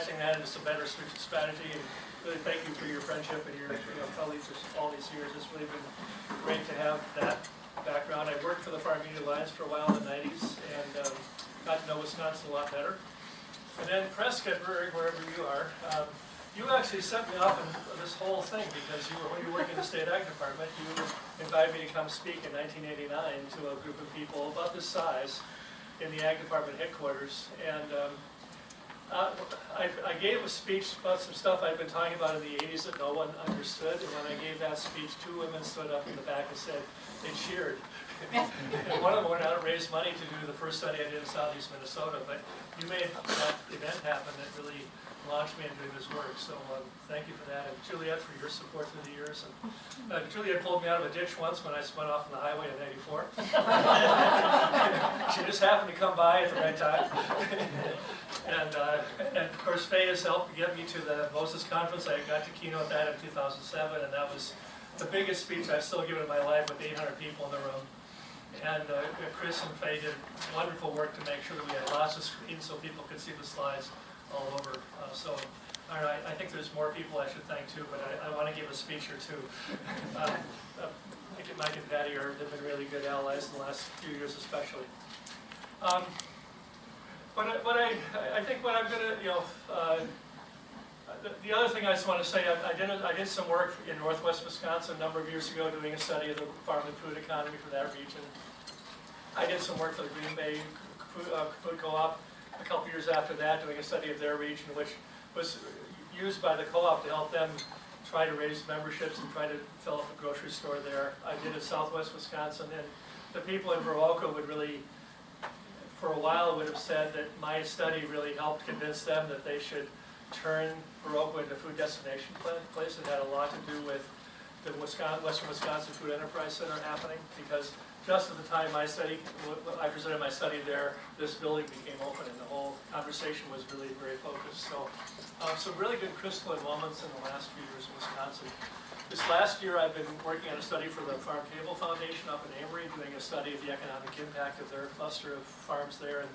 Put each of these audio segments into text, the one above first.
fleshing that into some better strategy. And really thank you for your friendship and your colleagues for all these years. It's really been great to have that background. I worked for the Farm Media Alliance for a while in the 90s and got to know Wisconsin a lot better. And then Prescott, wherever you are, you actually set me off in this whole thing because when you were working in the state ag department, you invited me to come speak in 1989 to a group of people about this size in the ag department headquarters. And I gave a speech about some stuff I'd been talking about in the 80s that no one understood. And when I gave that speech, two women stood up in the back and said, they cheered. And one of them went out and raised money to do the first study I did in southeast Minnesota. But you made that event happen that really launched me in doing this work. So thank you for that. And Juliet for your support through the years. And Juliet pulled me out of a ditch once when I spun off on the highway in '94. She just happened to come by at the right time. And of course, Faye has helped get me to the Moses conference. I got to keynote that in 2007, and that was the biggest speech I've still given in my life with 800 people in the room. And Chris and Faye did wonderful work to make sure that we had lots of screens so people could see the slides all over. All right, I think there's more people I should thank too, but I want to give a speech or two. Mike and Patty have been really good allies in the last few years especially. But I think what I'm going to, the other thing I just want to say, I did some work in northwest Wisconsin a number of years ago doing a study of the farm and food economy for that region. I did some work for the Green Bay Food Co-op a couple years after that, doing a study of their region, which was used by the co-op to help them try to raise memberships and try to fill up a grocery store there. I did it in southwest Wisconsin, and the people in Viroqua would really, for a while, would have said that my study really helped convince them that they should turn Viroqua into a food destination place. It had a lot to do with the Western Wisconsin Food Enterprise Center happening, because just at the time I presented my study there, this building became open and the whole conversation was really very focused. So some really good crystalline moments in the last few years in Wisconsin. This last year I've been working on a study for the Farm Cable Foundation up in Amory, doing a study of the economic impact of their cluster of farms there. And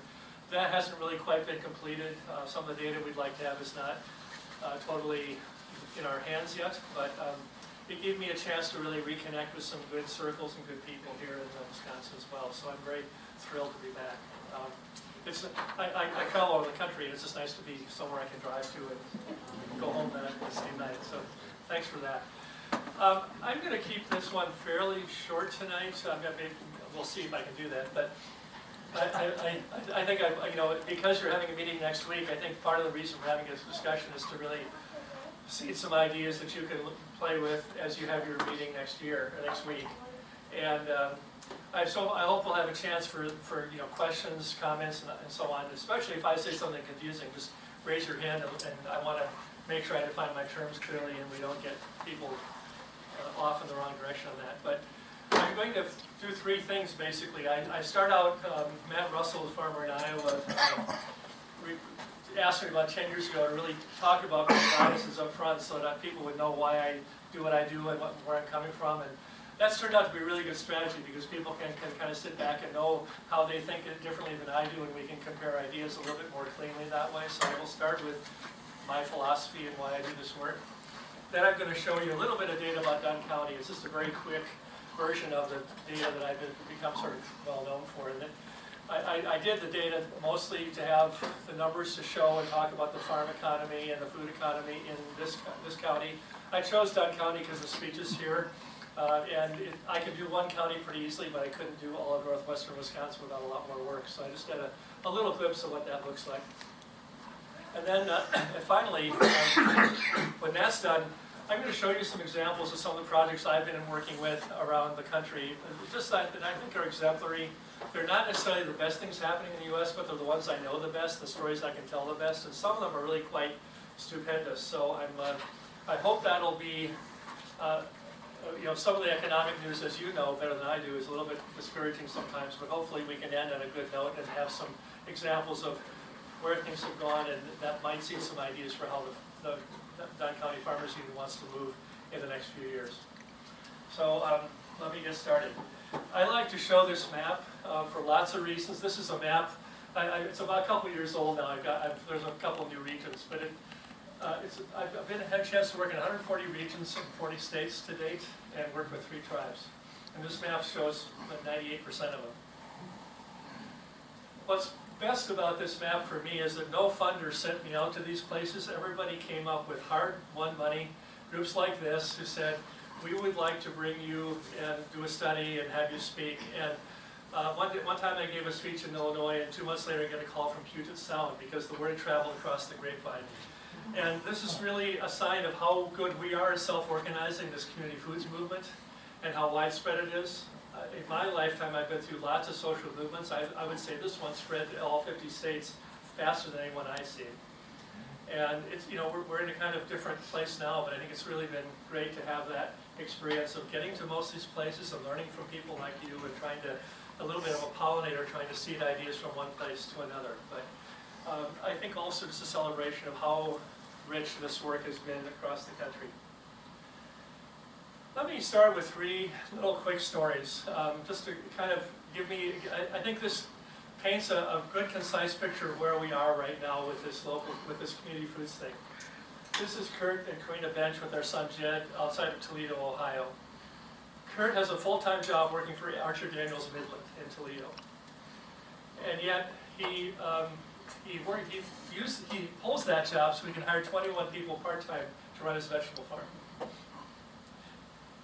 that hasn't really quite been completed. Some of the data we'd like to have is not totally in our hands yet, but it gave me a chance to really reconnect with some good circles and good people here in Wisconsin as well. So I'm very thrilled to be back. I travel all over the country, and it's just nice to be somewhere I can drive to and go home the same night. So thanks for that. I'm going to keep this one fairly short tonight. We'll see if I can do that. But I think because you're having a meeting next week, I think part of the reason we're having this discussion is to really seed some ideas that you can play with as you have your meeting next week. And I hope we'll have a chance for questions, comments, and so on. Especially if I say something confusing, just raise your hand, and I want to make sure I define my terms clearly, and we don't get people off in the wrong direction on that. But I'm going to do three things basically. I start out. Matt Russell, the farmer in Iowa, asked me about 10 years ago to really talk about my biases up front so that people would know why I do what I do and where I'm coming from. And that's turned out to be a really good strategy because people can kind of sit back and know how they think it differently than I do, and we can compare ideas a little bit more cleanly that way. So I will start with my philosophy and why I do this work. Then I'm going to show you a little bit of data about Dunn County. It's just a very quick version of the data that I've become sort of well known for. And I did the data mostly to have the numbers to show and talk about the farm economy and the food economy in this county. I chose Dunn County because the speech is here. I could do one county pretty easily, but I couldn't do all of northwestern Wisconsin without a lot more work. So I just got a little glimpse of what that looks like. And then finally, when that's done, I'm going to show you some examples of some of the projects I've been working with around the country, just that I think are exemplary. They're not necessarily the best things happening in the U.S., but they're the ones I know the best, the stories I can tell the best, and some of them are really quite stupendous. So I hope that'll be, some of the economic news, as you know better than I do, is a little bit discouraging sometimes, but hopefully we can end on a good note and have some examples of where things have gone, and that might see some ideas for how the Dunn County Farmers Union wants to move in the next few years. So let me get started. I like to show this map for lots of reasons. This is a map It's about a couple years old now. There's a couple new regions, but I've had a chance to work in 140 regions in 40 states to date, and worked with 3 tribes. And this map shows 98% of them. What's best about this map for me is that no funder sent me out to these places. Everybody came up with hard-won money. Groups like this who said, we would like to bring you and do a study and have you speak. And one time I gave a speech in Illinois, and 2 months later I got a call from Puget Sound because the word traveled across the grapevine. And this is really a sign of how good we are at self-organizing this community foods movement and how widespread it is. In my lifetime, I've been through lots of social movements. I would say this one spread to all 50 states faster than anyone I've seen. And it's, we're in a kind of different place now, but I think it's really been great to have that experience of getting to most of these places and learning from people like you and trying to, a little bit of a pollinator, trying to seed ideas from one place to another. But I think also it's a celebration of how rich this work has been across the country. Let me start with 3 little quick stories, just to kind of give me, I think this paints a good, concise picture of where we are right now with this community foods thing. This is Kurt and Karina Bench with their son Jed outside of Toledo, Ohio. Kurt has a full-time job working for Archer Daniels Midland in Toledo. And yet he pulls that job so he can hire 21 people part-time to run his vegetable farm.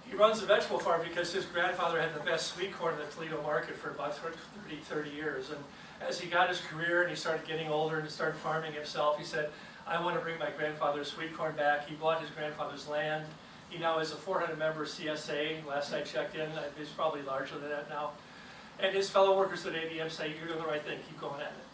He runs the vegetable farm because his grandfather had the best sweet corn in the Toledo market for about 30 years. And as he got his career and he started getting older and started farming himself, he said, I want to bring my grandfather's sweet corn back. He bought his grandfather's land. He now is a 400-member CSA. Last I checked in, he's probably larger than that now. And his fellow workers at ADM say, you're doing the right thing, keep going at it.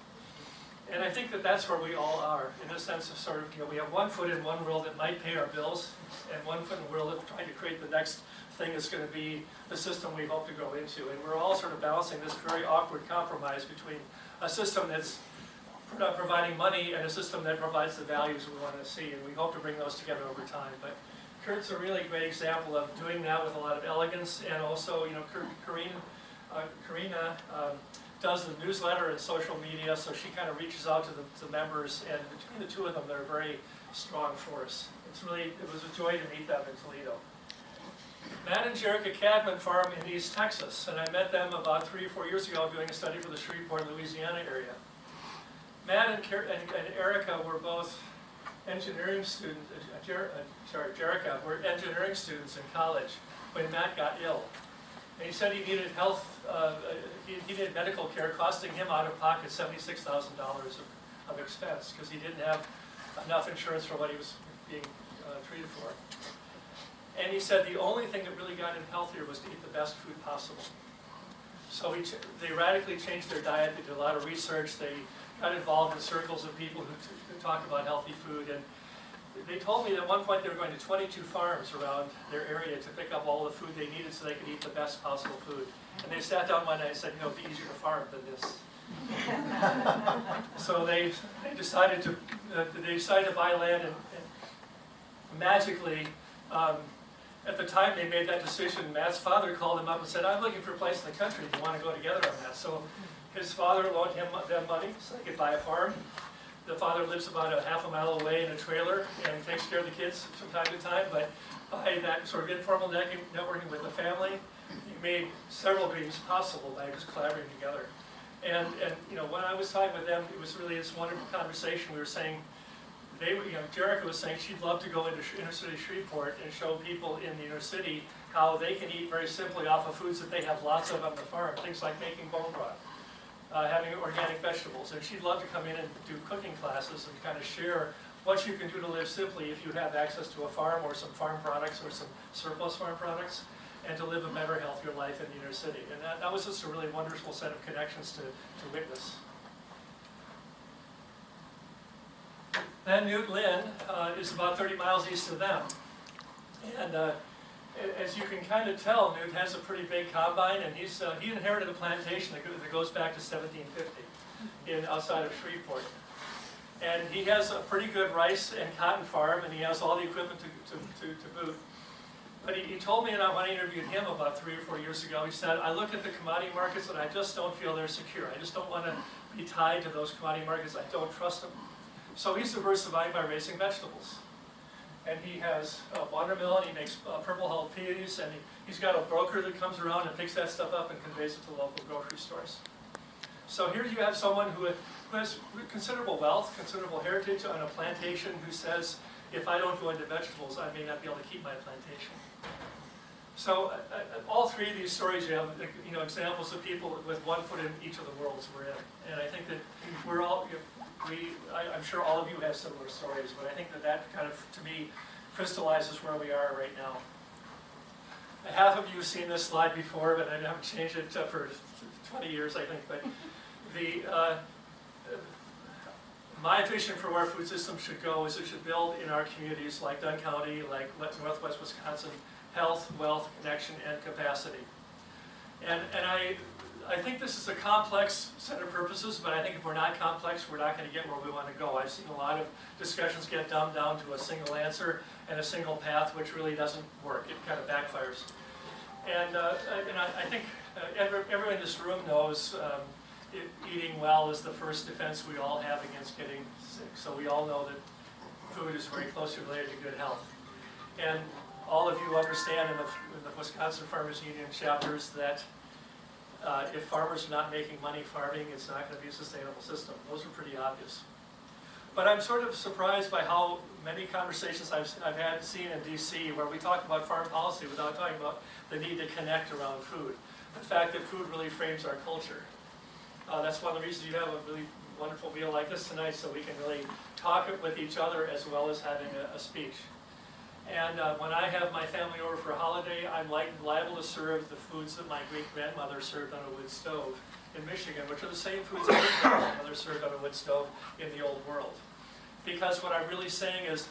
And I think that that's where we all are, in a sense of sort of, we have one foot in one world that might pay our bills, and one foot in the world of trying to create the next thing that's going to be the system we hope to go into. And we're all sort of balancing this very awkward compromise between a system that's providing money and a system that provides the values we want to see, and we hope to bring those together over time. But Kurt's a really great example of doing that with a lot of elegance, and also, Karina does the newsletter and social media, so she kind of reaches out to the members, and between the 2 of them, they're a very strong force. It was a joy to meet them in Toledo. Matt and Jerica Cadman farm in East Texas, and I met them about 3 or 4 years ago doing a study for the Shreveport, Louisiana area. Matt and Erica were both engineering students, Jerica were engineering students in college when Matt got ill. And he said he needed he needed medical care costing him out of pocket $76,000 of expense because he didn't have enough insurance for what he was being treated for. And he said the only thing that really got him healthier was to eat the best food possible. So they radically changed their diet. They did a lot of research. They got involved in circles of people who talk about healthy food. And they told me that at one point they were going to 22 farms around their area to pick up all the food they needed so they could eat the best possible food. And they sat down one night and said, it'd be easier to farm than this. So they decided to buy land, and magically, at the time they made that decision, Matt's father called him up and said, I'm looking for a place in the country. Do you want to go together on that? So his father loaned them money so they could buy a farm. The father lives about a half a mile away in a trailer and takes care of the kids from time to time, but by that sort of informal networking with the family, he made several dreams possible by just collaborating together. And when I was talking with them, it was really this wonderful conversation. We were saying, Jerica was saying she'd love to go into inner city Shreveport and show people in the inner city how they can eat very simply off of foods that they have lots of on the farm, things like making bone broth. Having organic vegetables, and she'd love to come in and do cooking classes and kind of share what you can do to live simply if you have access to a farm or some farm products or some surplus farm products, and to live a better, healthier life in the inner city. And that was just a really wonderful set of connections to witness. Then Newt Lynn is about 30 miles east of them. And as you can kind of tell, Newt has a pretty big combine, and he inherited a plantation that goes back to 1750 outside of Shreveport. And he has a pretty good rice and cotton farm, and he has all the equipment to boot. But he told me, and when I interviewed him about 3 or 4 years ago, he said, I look at the commodity markets and I just don't feel they're secure. I just don't want to be tied to those commodity markets. I don't trust him. So he's diversifying by raising vegetables. And he has a watermelon, he makes purple hull peas, and he's got a broker that comes around and picks that stuff up and conveys it to local grocery stores. So here you have someone who has considerable wealth, considerable heritage on a plantation, who says, if I don't go into vegetables, I may not be able to keep my plantation. So all three of these stories, you have examples of people with one foot in each of the worlds we're in. And I think that we're all, I'm sure all of you have similar stories, but I think that kind of, to me, crystallizes where we are right now. Half of you have seen this slide before, but I haven't changed it for 20 years, I think. But my vision for where food systems should go is it should build in our communities like Dunn County, like Northwest Wisconsin, health, wealth, connection, and capacity. And I think this is a complex set of purposes, but I think if we're not complex, we're not going to get where we want to go. I've seen a lot of discussions get dumbed down to a single answer and a single path, which really doesn't work. It kind of backfires. And I think everyone in this room knows eating well is the first defense we all have against getting sick. So we all know that food is very closely related to good health. And all of you understand in the Wisconsin Farmers Union chapters that if farmers are not making money farming, it's not going to be a sustainable system. Those are pretty obvious. But I'm sort of surprised by how many conversations I've seen in DC where we talk about farm policy without talking about the need to connect around food. The fact that food really frames our culture. That's one of the reasons you have a really wonderful meal like this tonight, so we can really talk with each other as well as having a speech. And when I have my family over for a holiday, I'm liable to serve the foods that my great-grandmother served on a wood stove in Michigan, which are the same foods that my grandmother served on a wood stove in the old world. Because what I'm really saying is,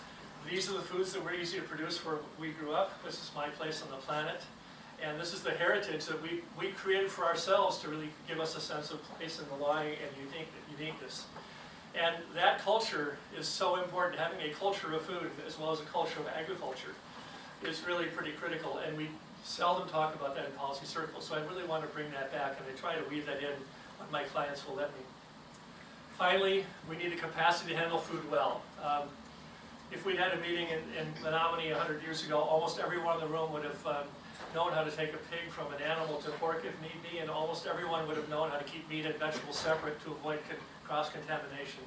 these are the foods that were easy to produce where we grew up. This is my place on the planet. And this is the heritage that we created for ourselves to really give us a sense of place and belonging and uniqueness. And that culture is so important. Having a culture of food as well as a culture of agriculture is really pretty critical, and we seldom talk about that in policy circles. So I really want to bring that back, and I try to weave that in when my clients will let me. Finally, we need a capacity to handle food well. If we'd had a meeting in Menominee 100 years ago, almost everyone in the room would have known how to take a pig from an animal to pork if need be, and almost everyone would have known how to keep meat and vegetables separate to avoid cross-contamination.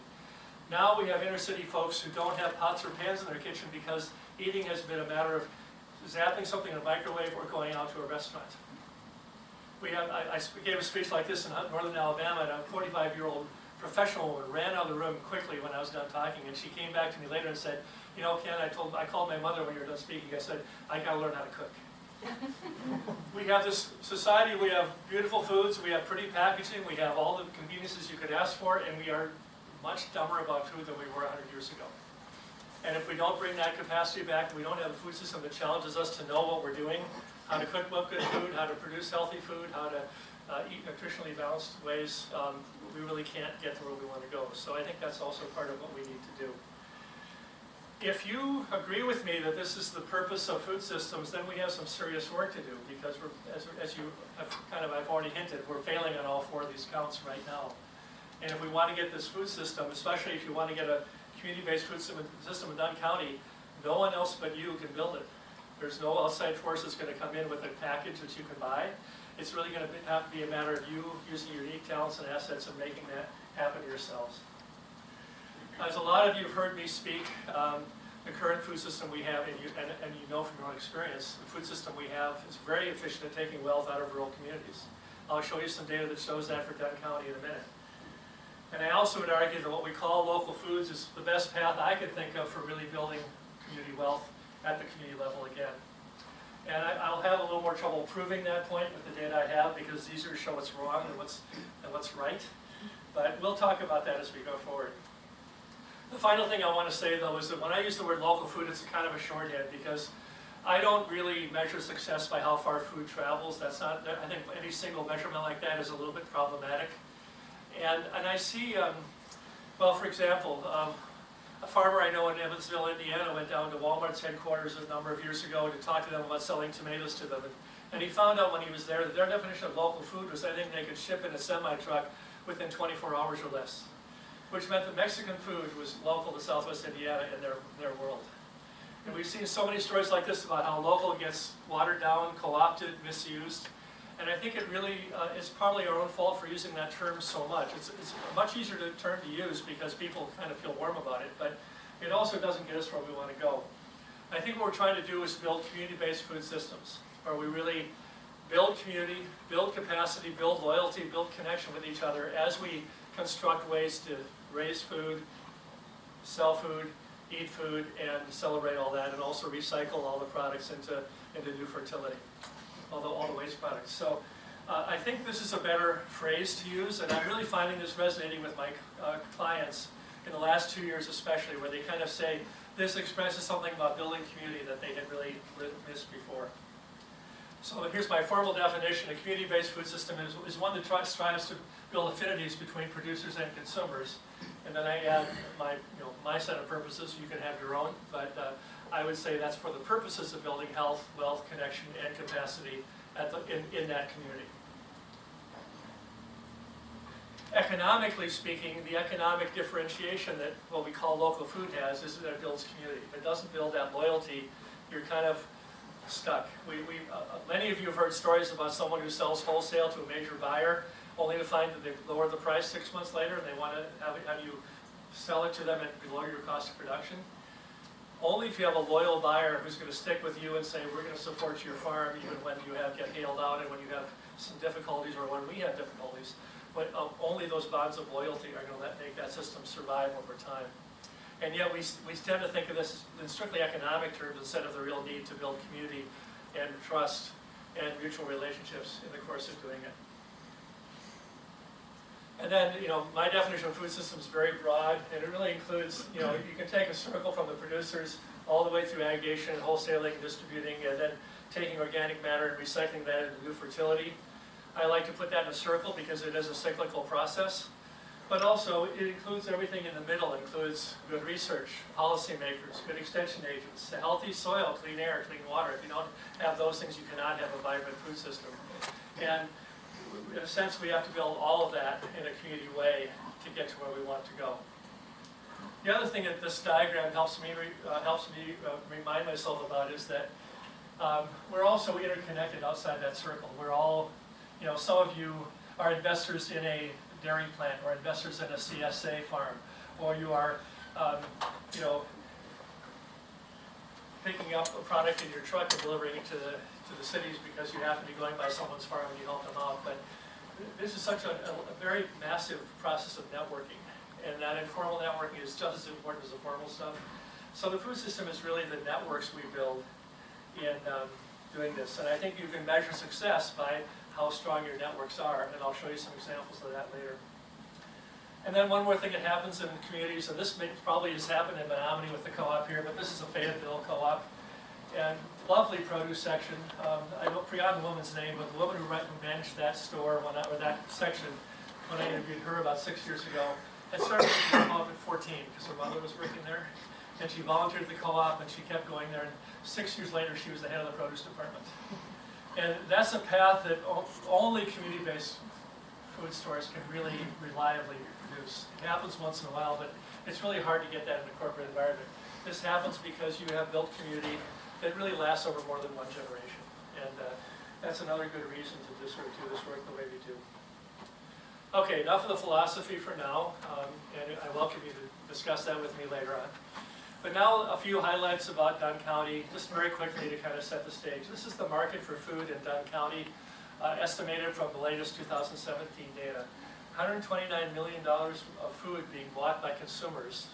Now we have inner city folks who don't have pots or pans in their kitchen because eating has been a matter of zapping something in a microwave or going out to a restaurant. I gave a speech like this in northern Alabama, and a 45-year-old professional woman ran out of the room quickly when I was done talking, and she came back to me later and said, you know, Ken, I called my mother when you were done speaking. I said, I got to learn how to cook. We have this society, we have beautiful foods, we have pretty packaging, we have all the conveniences you could ask for, and we are much dumber about food than we were 100 years ago. And if we don't bring that capacity back, we don't have a food system that challenges us to know what we're doing, how to cook good food, how to produce healthy food, how to eat nutritionally balanced ways, we really can't get to where we want to go. So I think that's also part of what we need to do. If you agree with me that this is the purpose of food systems, then we have some serious work to do, because we're, as you have I've already hinted, we're failing on all four of these counts right now. And if we want to get this food system, especially if you want to get a community-based food system in Dunn County, no one else but you can build it. There's no outside force that's going to come in with a package that you can buy. It's really going to have to be a matter of you using your unique talents and assets and making that happen yourselves. As a lot of you have heard me speak, the current food system we have, and you know from your own experience, the food system we have is very efficient at taking wealth out of rural communities. I'll show you some data that shows that for Dunn County in a minute. And I also would argue that what we call local foods is the best path I could think of for really building community wealth at the community level again. And I'll have a little more trouble proving that point with the data I have, because it's easier to show what's wrong and what's right. But we'll talk about that as we go forward. The final thing I want to say, though, is that when I use the word local food, it's kind of a shorthand, because I don't really measure success by how far food travels. That's not, I think any single measurement like that is a little bit problematic. And I see, well, for example, a farmer I know in Evansville, Indiana, went down to Walmart's headquarters a number of years ago to talk to them about selling tomatoes to them. And he found out when he was there that their definition of local food was anything they could ship in a semi-truck within 24 hours or less, which meant that Mexican food was local to Southwest Indiana in their world. And we've seen so many stories like this about how local gets watered down, co-opted, misused. And I think it really is probably our own fault for using that term so much. It's a much easier term to use because people kind of feel warm about it, but it also doesn't get us where we want to go. I think what we're trying to do is build community-based food systems, where we really build community, build capacity, build loyalty, build connection with each other as we construct ways to raise food, sell food, eat food, and celebrate all that, and also recycle all the products into new fertility, although all the waste products. So I think this is a better phrase to use, and I'm really finding this resonating with my clients in the last 2 years especially, where they kind of say, this expresses something about building community that they had really missed before. So here's my formal definition. A community-based food system is one that strives to build affinities between producers and consumers. And then I add my set of purposes. You can have your own, but I would say that's for the purposes of building health, wealth, connection, and capacity in that community. Economically speaking, the economic differentiation that what we call local food has is that it builds community. If it doesn't build that loyalty, you're kind of stuck. Many of you have heard stories about someone who sells wholesale to a major buyer, only to find that they've lowered the price 6 months later, and they want to have you sell it to them at below your cost of production. Only if you have a loyal buyer who's going to stick with you and say, we're going to support your farm even when you get hailed out and when you have some difficulties or when we have difficulties. But only those bonds of loyalty are going to make that system survive over time. And yet we tend to think of this in strictly economic terms instead of the real need to build community and trust and mutual relationships in the course of doing it. And then, my definition of food system is very broad, and it really includes, you can take a circle from the producers all the way through aggregation and wholesaling and distributing, and then taking organic matter and recycling that into new fertility. I like to put that in a circle because it is a cyclical process. But also, it includes everything in the middle. It includes good research, policymakers, good extension agents, a healthy soil, clean air, clean water. If you don't have those things, you cannot have a vibrant food system. And in a sense, we have to build all of that in a community way to get to where we want to go. The other thing that this diagram helps me remind myself about is that we're also interconnected outside that circle. We're all, some of you are investors in a dairy plant or investors in a CSA farm, or you are, picking up a product in your truck and delivering it to the cities because you happen to be going by someone's farm and you help them out. But this is such a very massive process of networking, and that informal networking is just as important as the formal stuff. So the food system is really the networks we build in doing this, and I think you can measure success by how strong your networks are, and I'll show you some examples of that later. And then one more thing that happens in communities, and this probably has happened in Menominee with the co-op here, but this is a Fayetteville co-op, and lovely produce section. I forgot the woman's name, but the woman who managed that store, or that section, when I interviewed her about 6 years ago, had started working in the co-op at 14 because her mother was working there, and she volunteered at the co-op, and she kept going there, and 6 years later she was the head of the produce department. And that's a path that only community-based food stores can really reliably produce. It happens once in a while, but it's really hard to get that in a corporate environment. This happens because you have built community that really lasts over more than one generation. And that's another good reason to just sort of do this work the way we do. Okay, enough of the philosophy for now, and I welcome you to discuss that with me later on. But now a few highlights about Dunn County, just very quickly to kind of set the stage. This is the market for food in Dunn County, estimated from the latest 2017 data. $129 million of food being bought by consumers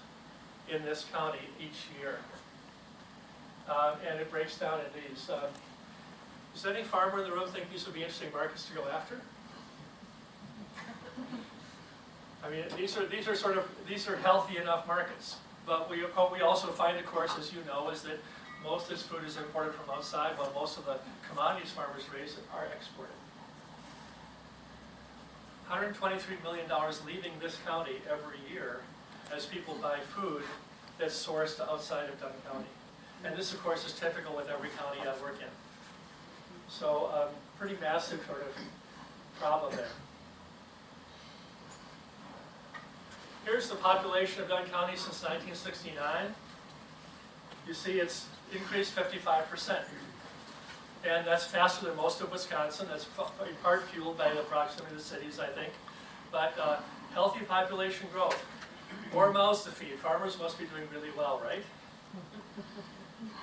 in this county each year. And it breaks down in these. Does any farmer in the room think these would be interesting markets to go after? I mean, these are healthy enough markets. But what we also find, of course, as you know, is that most of this food is imported from outside, while most of the commodities farmers raise are exported. $123 million leaving this county every year as people buy food that's sourced outside of Dunn County. And this, of course, is typical with every county I work in. So pretty massive sort of problem there. Here's the population of Dunn County since 1969. You see it's increased 55%. And that's faster than most of Wisconsin. That's in part fueled by the proximity to cities, I think. But healthy population growth. More mouths to feed. Farmers must be doing really well, right?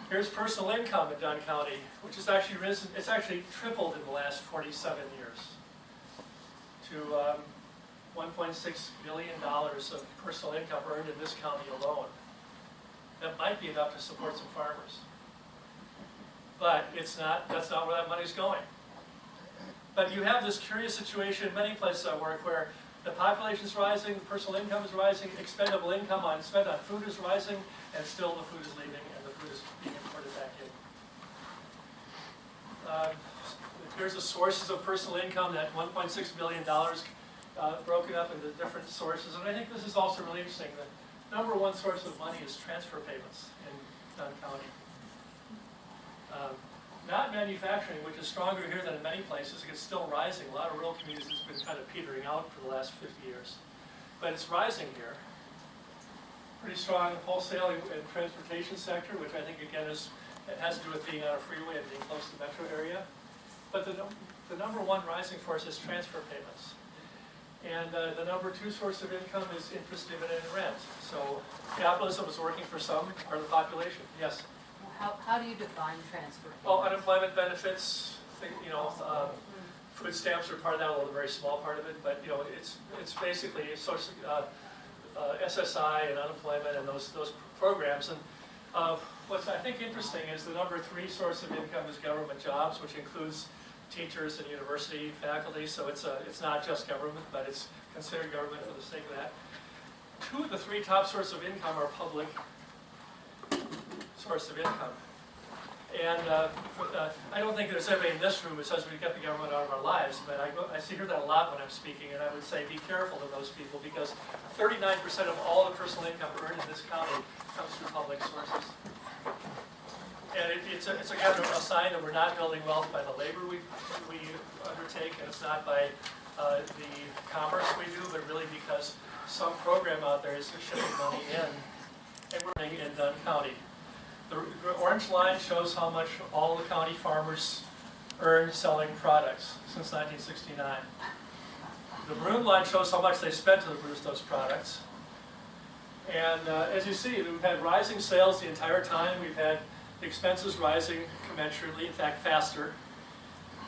Here's personal income in Dunn County, which has actually risen. It's actually tripled in the last 47 years to $1.6 billion of personal income earned in this county alone. That might be enough to support some farmers. But it's not, that's not where that money's going. But you have this curious situation in many places I work where the population's rising, personal income is rising, expendable income spent on food is rising, and still the food is leaving and the food is being imported back in. Here's the sources of personal income, that $1.6 billion broken up into different sources. And I think this is also really interesting. The number one source of money is transfer payments in Dunn County. Not manufacturing, which is stronger here than in many places. It's still rising. A lot of rural communities has been kind of petering out for the last 50 years. But it's rising here. Pretty strong wholesale and transportation sector, which I think again it has to do with being on a freeway and being close to the metro area. But the number one rising force is transfer payments. And the number two source of income is interest, dividend, and rent. So capitalism is working for some part of the population. Yes? How do you define transfer payments? Well, unemployment benefits, food stamps are part of that, although a very small part of it. But it's basically social, SSI and unemployment and those programs. And what's I think interesting is the number three source of income is government jobs, which includes teachers and university faculty. So it's not just government, but it's considered government for the sake of that. Two of the three top sources of income are public source of income. And I don't think there's anybody in this room who says we've got the government out of our lives, but I hear that a lot when I'm speaking, and I would say be careful of those people, because 39% of all the personal income earned in this county comes from public sources. And it's again a sign that we're not building wealth by the labor we undertake, and it's not by the commerce we do, but really because some program out there is shipping money in, and we're running in Dunn County. The orange line shows how much all the county farmers earned selling products since 1969. The maroon line shows how much they spent to produce those products. And as you see, we've had rising sales the entire time. We've had expenses rising commensurately, in fact faster.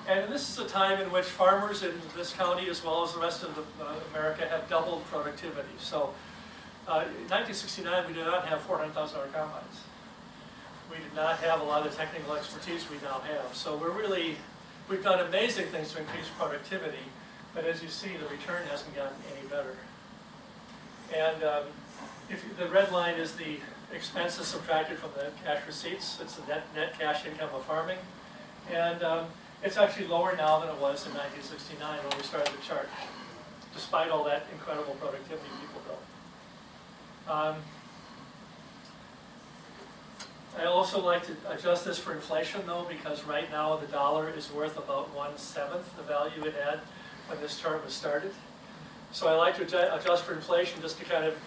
And this is a time in which farmers in this county, as well as the rest of America, have doubled productivity. So in 1969, we did not have $400,000 combines. We did not have a lot of the technical expertise we now have. So we've done amazing things to increase productivity, but as you see, the return hasn't gotten any better. And the red line is the expenses subtracted from the cash receipts. It's the net cash income of farming. And it's actually lower now than it was in 1969 when we started the chart, despite all that incredible productivity people built. I also like to adjust this for inflation, though, because right now the dollar is worth about 1/7 the value it had when this chart was started. So I like to adjust for inflation just to kind of,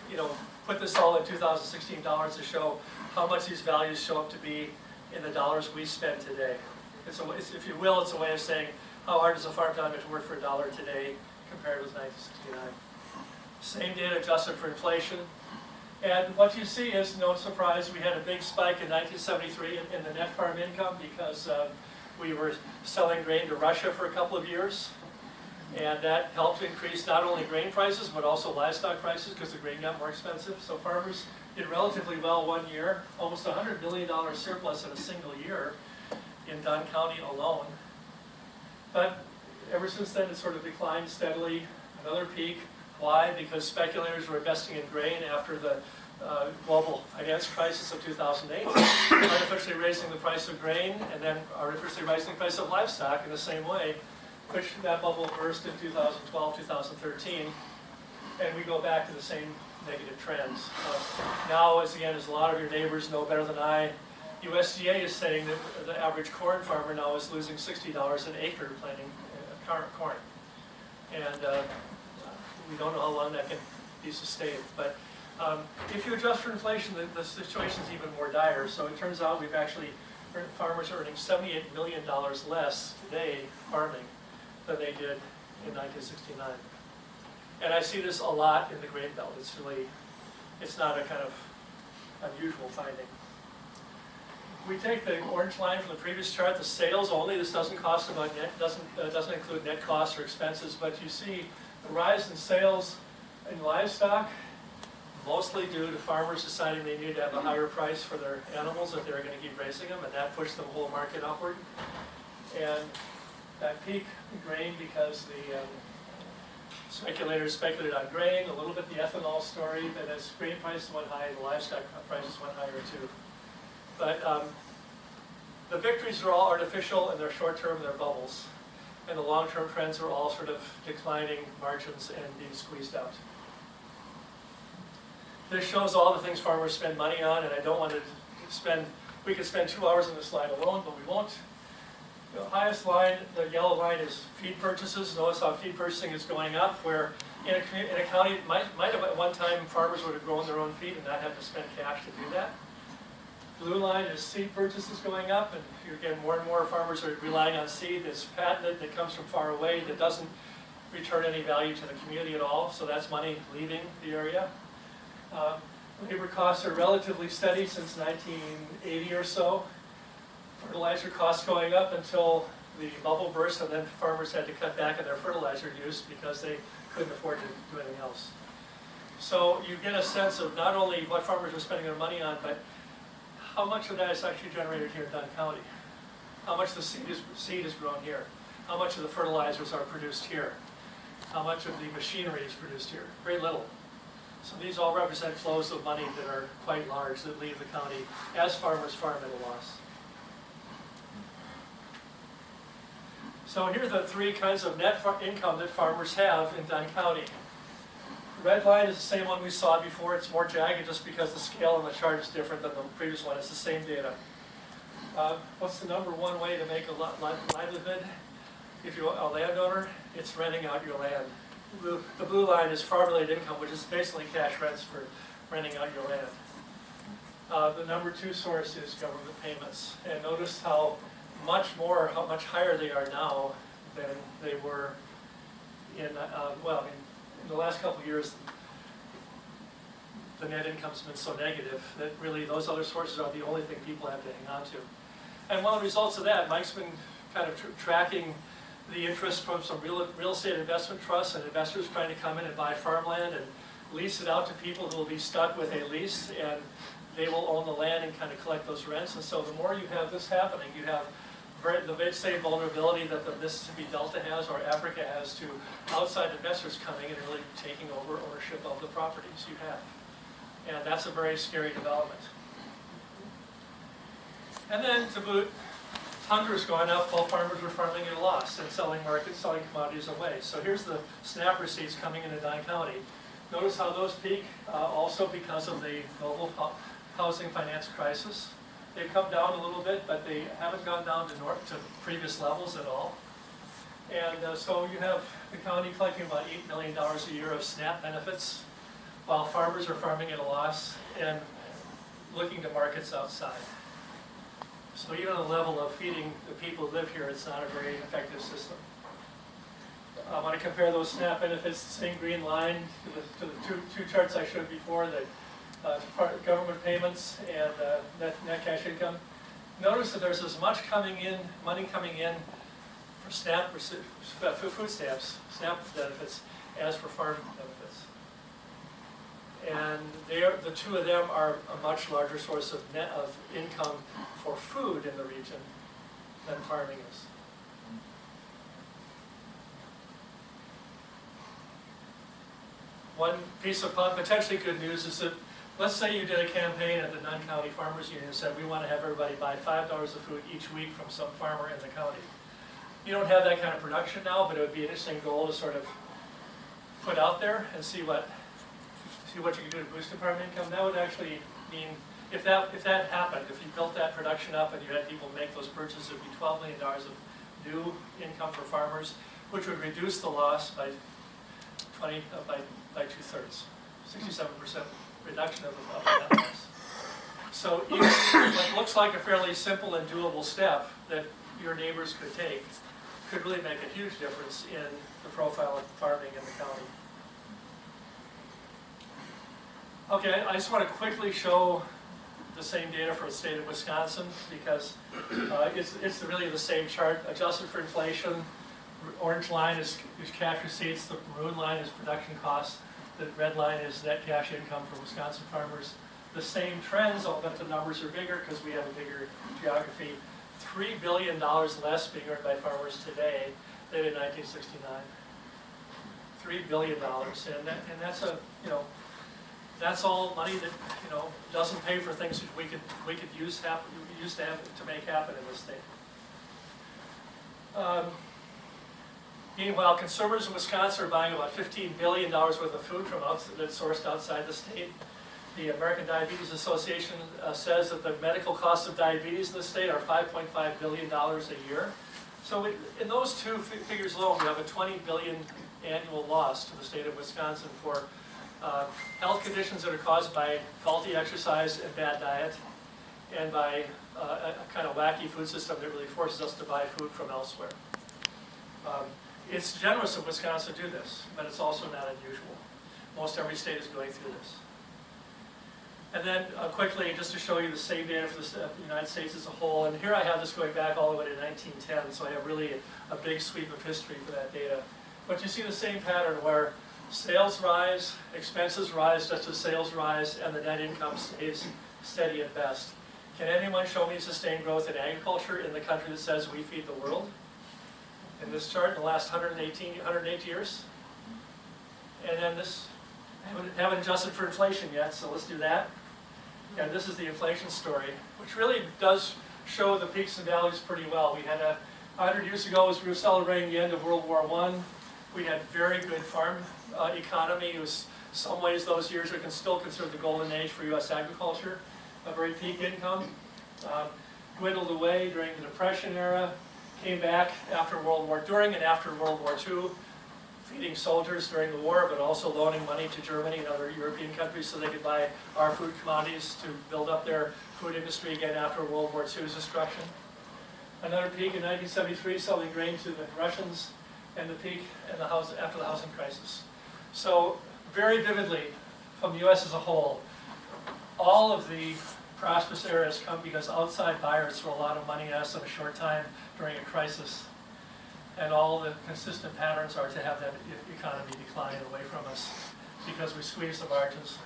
put this all in 2016 dollars to show how much these values show up to be in the dollars we spend today. If you will, it's a way of saying how hard does a farm dollar to work for a dollar today compared with 1969. Same data adjusted for inflation. And what you see is, no surprise, we had a big spike in 1973 in the net farm income because we were selling grain to Russia for a couple of years. And that helped increase not only grain prices, but also livestock prices because the grain got more expensive. So farmers did relatively well one year, almost $100 million surplus in a single year in Dunn County alone. But ever since then, it sort of declined steadily. Another peak. Why? Because speculators were investing in grain after the global finance crisis of 2008, artificially raising the price of grain and then artificially raising the price of livestock in the same way, which that bubble burst in 2012, 2013, and we go back to the same negative trends. Now, as a lot of your neighbors know better than I, USDA is saying that the average corn farmer now is losing $60 an acre planting corn. And we don't know how long that can be sustained. But if you adjust for inflation, the situation's even more dire. So it turns out we've actually, farmers are earning $78 million less today farming than they did in 1969. And I see this a lot in the grain belt. It's not a kind of unusual finding. We take the orange line from the previous chart, the sales only. This doesn't cost about net, doesn't include net costs or expenses, but you see the rise in sales in livestock, mostly due to farmers deciding they needed to have a higher price for their animals if they were going to keep raising them, and that pushed the whole market upward. And that peak in grain because the speculators speculated on grain, a little bit the ethanol story, but as grain prices went high, the livestock prices went higher too. But the victories are all artificial and they're short-term, they're bubbles. And the long-term trends are all sort of declining margins and being squeezed out. This shows all the things farmers spend money on, and I don't want to spend, we could spend 2 hours on this slide alone, but we won't. The highest line, the yellow line, is feed purchases. Notice how feed purchasing is going up, where in a county, might have at one time farmers would have grown their own feed and not have to spend cash to do that. Blue line is seed purchases going up, and you're getting more and more farmers are relying on seed that's patented, that comes from far away, that doesn't return any value to the community at all, so that's money leaving the area. Labor costs are relatively steady since 1980 or so. Fertilizer costs going up until the bubble burst, and then farmers had to cut back on their fertilizer use because they couldn't afford to do anything else. So you get a sense of not only what farmers are spending their money on, but how much of that is actually generated here in Dunn County. How much the seed is grown here. How much of the fertilizers are produced here. How much of the machinery is produced here. Very little. So these all represent flows of money that are quite large that leave the county as farmers farm at a loss. So here are the three kinds of net income that farmers have in Dunn County. The red line is the same one we saw before. It's more jagged just because the scale on the chart is different than the previous one. It's the same data. What's the number one way to make a livelihood? If you're a landowner, it's renting out your land. The blue line is farm-related income, which is basically cash rents for renting out your land. The number two source is government payments. And notice how much higher they are now than they were in the last couple of years. The net income's been so negative that really those other sources are the only thing people have to hang on to. And one of the results of that, Mike's been kind of tracking the interest from some real estate investment trusts and investors trying to come in and buy farmland and lease it out to people who will be stuck with a lease, and they will own the land and kind of collect those rents. And so the more you have this happening, you have the same vulnerability that the Mississippi Delta has or Africa has to outside investors coming and really taking over ownership of the properties you have. And that's a very scary development. And then to boot, hunger's going up while farmers were farming at a loss and selling commodities away. So here's the SNAP receipts coming into Dunn County. Notice how those peak also because of the global housing finance crisis. They've come down a little bit, but they haven't gone down to previous levels at all. And so you have the county collecting about $8 million a year of SNAP benefits while farmers are farming at a loss and looking to markets outside. So even on the level of feeding the people who live here, it's not a very effective system. I want to compare those SNAP benefits, the same green line, to the two charts I showed before, the government payments and net cash income. Notice that there's as much money coming in for SNAP, food stamps, SNAP benefits, as for farm benefits. And the two of them are a much larger source of income for food in the region than farming is. One piece of potentially good news is that, let's say you did a campaign at the Dunn County Farmers Union and said, we want to have everybody buy $5 of food each week from some farmer in the county. You don't have that kind of production now, but it would be an interesting goal to sort of put out there and see what you can do to boost farm income. That would actually mean, if that happened, if you built that production up and you had people make those purchases, it would be $12 million of new income for farmers, which would reduce the loss by 2/3. 67% reduction of the net loss. So even what looks like a fairly simple and doable step that your neighbors could take could really make a huge difference in the profile of farming in the county. Okay, I just want to quickly show the same data for the state of Wisconsin because it's really the same chart, adjusted for inflation. Orange line is cash receipts, the maroon line is production costs, the red line is net cash income for Wisconsin farmers. The same trends, but the numbers are bigger because we have a bigger geography. $3 billion less being earned by farmers today than in 1969. $3 billion, and that's a, that's all money that doesn't pay for things that we could use to make happen in this state. Meanwhile, consumers in Wisconsin are buying about $15 billion worth of food from that's sourced outside the state. The American Diabetes Association says that the medical costs of diabetes in the state are $5.5 billion a year. So in those two figures alone, we have a $20 billion annual loss to the state of Wisconsin for health conditions that are caused by faulty exercise and bad diet, and by a kind of wacky food system that really forces us to buy food from elsewhere. It's generous of Wisconsin to do this, but it's also not unusual. Most every state is going through this. And then quickly, just to show you the same data for the United States as a whole, and here I have this going back all the way to 1910, so I have really a big sweep of history for that data. But you see the same pattern where sales rise, expenses rise just as sales rise, and the net income stays steady at best. Can anyone show me sustained growth in agriculture in the country that says we feed the world? In this chart, in the last 108 years. And then this, haven't adjusted for inflation yet, so let's do that. And this is the inflation story, which really does show the peaks and valleys pretty well. We had 100 years ago, as we were celebrating the end of World War I, we had very good farm economy. It was, in some ways, those years are still considered the golden age for U.S. agriculture, a very peak income. Dwindled away during the Depression era, came back during and after World War II, feeding soldiers during the war, but also loaning money to Germany and other European countries so they could buy our food commodities to build up their food industry again after World War II's destruction. Another peak in 1973, selling grain to the Russians, and the peak in after the housing crisis. So very vividly, from the U.S. as a whole, all of the prosperous eras come because outside buyers throw a lot of money at us in a short time during a crisis. And all the consistent patterns are to have that economy decline away from us because we squeeze the margins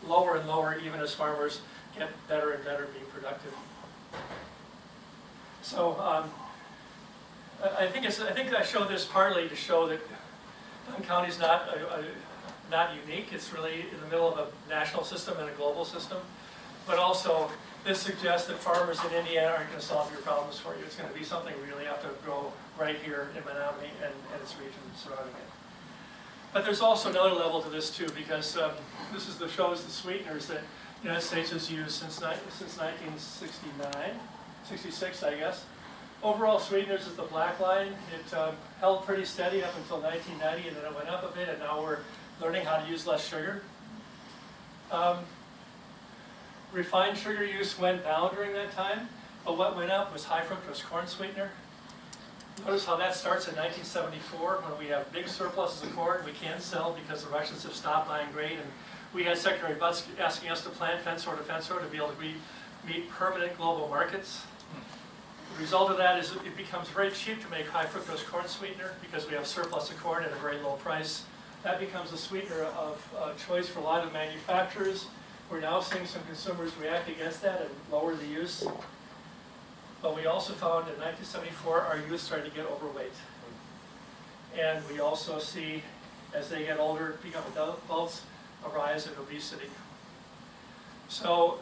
lower and lower even as farmers get better and better being productive. So I think I showed this partly to show that Dunn County is not unique. It's really in the middle of a national system and a global system. But also, this suggests that farmers in Indiana aren't going to solve your problems for you. It's going to be something we really have to grow right here in Menominee and its region surrounding it. But there's also another level to this too, because this shows the sweeteners that the United States has used since 1969, 66, I guess. Overall sweeteners is the black line. It held pretty steady up until 1990, and then it went up a bit, and now we're learning how to use less sugar. Refined sugar use went down during that time, but what went up was high fructose corn sweetener. Notice how that starts in 1974 when we have big surpluses of corn we can't sell because the Russians have stopped buying grain, and we had Secretary Butz asking us to plant fence row to be able to meet permanent global markets. The result of that is it becomes very cheap to make high fructose corn sweetener because we have surplus of corn at a very low price. That becomes a sweetener of choice for a lot of manufacturers. We're now seeing some consumers react against that and lower the use. But we also found in 1974 our youth started to get overweight. And we also see, as they get older, become adults, a rise in obesity. So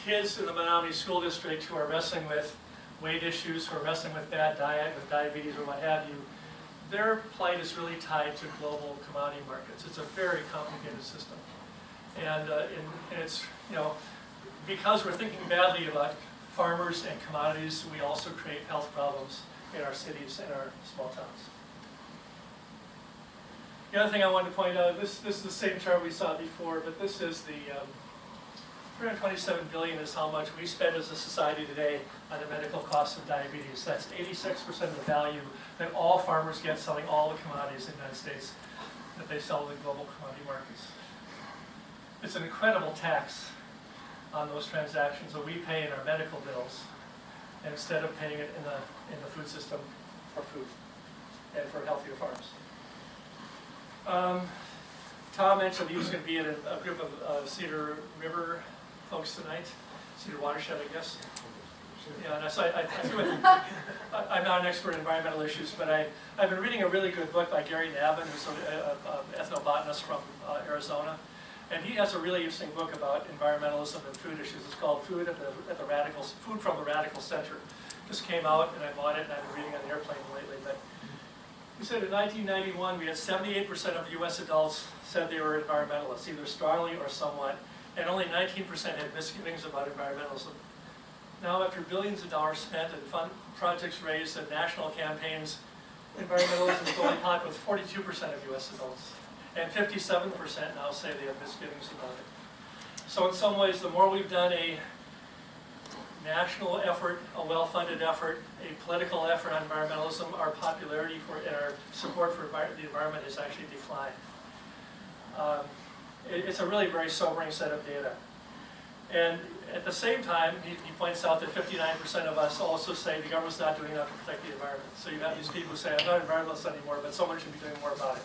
kids in the Menominee School District who are wrestling with weight issues, who are wrestling with bad diet, with diabetes or what have you, their plight is really tied to global commodity markets. It's a very complicated system. And it's, because we're thinking badly about farmers and commodities, we also create health problems in our cities and our small towns. The other thing I wanted to point out, this is the same chart we saw before, but this is the 327 billion is how much we spend as a society today on the medical costs of diabetes. That's 86% of the value that all farmers get selling all the commodities in the United States that they sell in the global commodity markets. It's an incredible tax on those transactions that we pay in our medical bills, instead of paying it in the food system for food and for healthier farms. Tom mentioned he was going to be in a group of Cedar River folks tonight, Cedar Watershed, I guess. Yeah, and so I'm not an expert in environmental issues, but I've been reading a really good book by Gary Nabin, who's an ethnobotanist from Arizona. And he has a really interesting book about environmentalism and food issues. It's called Food from the Radical Center. Just came out, and I bought it, and I've been reading on the airplane lately. But he said in 1991, we had 78% of U.S. adults said they were environmentalists, either strongly or somewhat, and only 19% had misgivings about environmentalism. Now, after billions of dollars spent and fund projects raised and national campaigns, environmentalism is only popular with 42% of U.S. adults. And 57% now say they have misgivings about it. So in some ways, the more we've done a national effort, a well-funded effort, a political effort on environmentalism, our popularity and our support for the environment has actually declined. It's a really very sobering set of data. And at the same time, he points out that 59% of us also say the government's not doing enough to protect the environment. So you have these people who say, I'm not an environmentalist anymore, but someone should be doing more about it.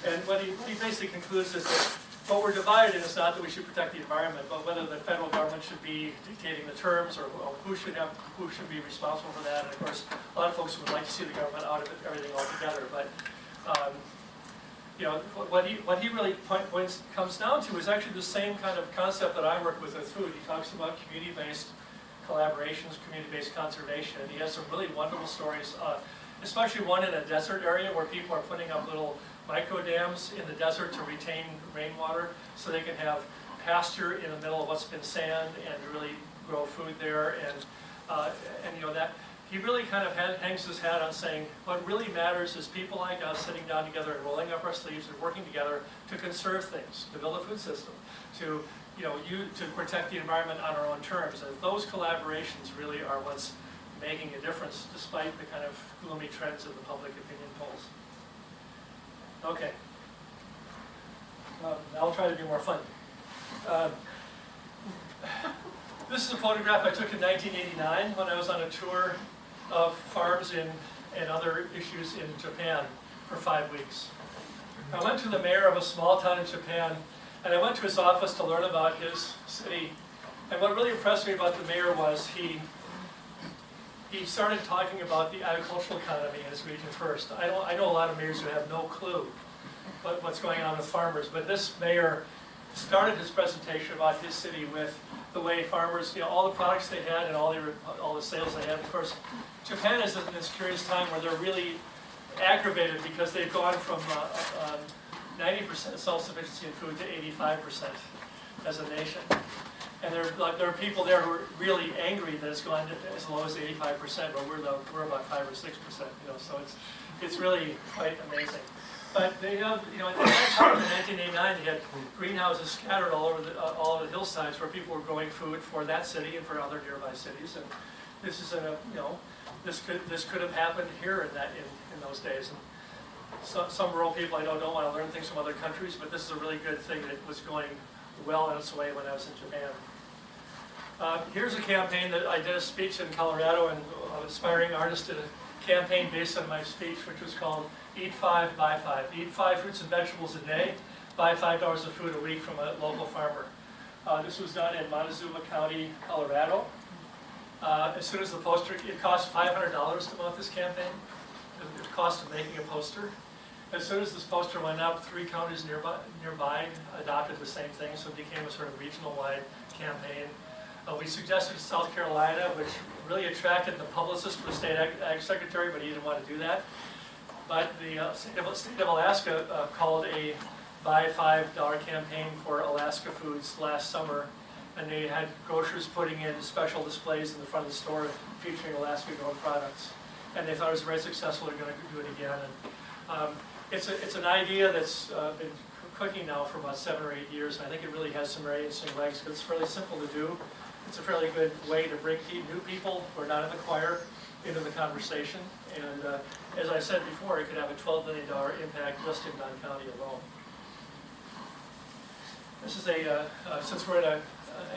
And what he basically concludes is that what we're divided in is not that we should protect the environment, but whether the federal government should be dictating the terms or who should be responsible for that. And of course, a lot of folks would like to see the government out of everything altogether. But you know, what he really comes down to is actually the same kind of concept that I work with food. He talks about community-based collaborations, community-based conservation, and he has some really wonderful stories, especially one in a desert area where people are putting up little micro dams in the desert to retain rainwater so they can have pasture in the middle of what's been sand and really grow food there. And you know, that he really kind of hangs his hat on saying what really matters is people like us sitting down together and rolling up our sleeves and working together to conserve things, to build a food system, to to protect the environment on our own terms. And those collaborations really are what's making a difference despite the kind of gloomy trends of the public opinion polls. Okay. I'll try to be more fun. This is a photograph I took in 1989 when I was on a tour of farms and other issues in Japan for 5 weeks. I went to the mayor of a small town in Japan, and I went to his office to learn about his city. And what really impressed me about the mayor was he started talking about the agricultural economy in his region first. I know a lot of mayors who have no clue what's going on with farmers, but this mayor started his presentation about his city with the way farmers, all the products they had and all the sales they had. Of course, Japan is in this curious time where they're really aggravated because they've gone from 90% self-sufficiency in food to 85% as a nation. And there are people there who are really angry that it's gone to as low as 85%, but we're about 5 or 6%. So it's really quite amazing. But they have, at that time in 1989, they had greenhouses scattered all over the hillsides where people were growing food for that city and for other nearby cities. And this is this could have happened here in those days. And some rural people I don't want to learn things from other countries, but this is a really good thing that was going well on its way when I was in Japan. Here's a campaign that I did a speech in Colorado, and an aspiring artist did a campaign based on my speech, which was called Eat 5, Buy 5. Eat 5 fruits and vegetables a day, buy $5 of food a week from a local farmer. This was done in Montezuma County, Colorado. As soon as the poster, it cost $500 to mount this campaign, the cost of making a poster. As soon as this poster went up, 3 counties nearby adopted the same thing, so it became a sort of regional-wide campaign. We suggested South Carolina, which really attracted the publicist for the state ag secretary, but he didn't want to do that. But the state of Alaska called a Buy $5 campaign for Alaska foods last summer, and they had grocers putting in special displays in the front of the store featuring Alaska-grown products. And they thought it was very successful. They're going to do it again. And It's an idea that's been cooking now for about 7 or 8 years, and I think it really has some very interesting legs, because it's fairly simple to do. It's a fairly good way to bring new people who are not in the choir into the conversation, and as I said before, it could have a $12 million impact just in Dunn County alone. This is since we're in an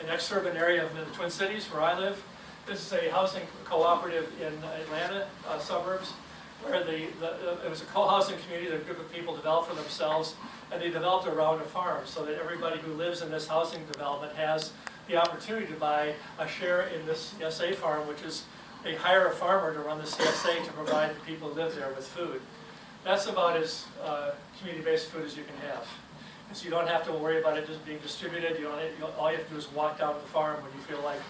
ex-urban area of the Twin Cities where I live, this is a housing cooperative in Atlanta suburbs, where it was a co-housing community that a group of people developed for themselves, and they developed around a farm so that everybody who lives in this housing development has the opportunity to buy a share in this CSA farm, which is they hire a farmer to run the CSA to provide the people who live there with food. That's about as community-based food as you can have. So you don't have to worry about it just being distributed. All you have to do is walk down to the farm when you feel like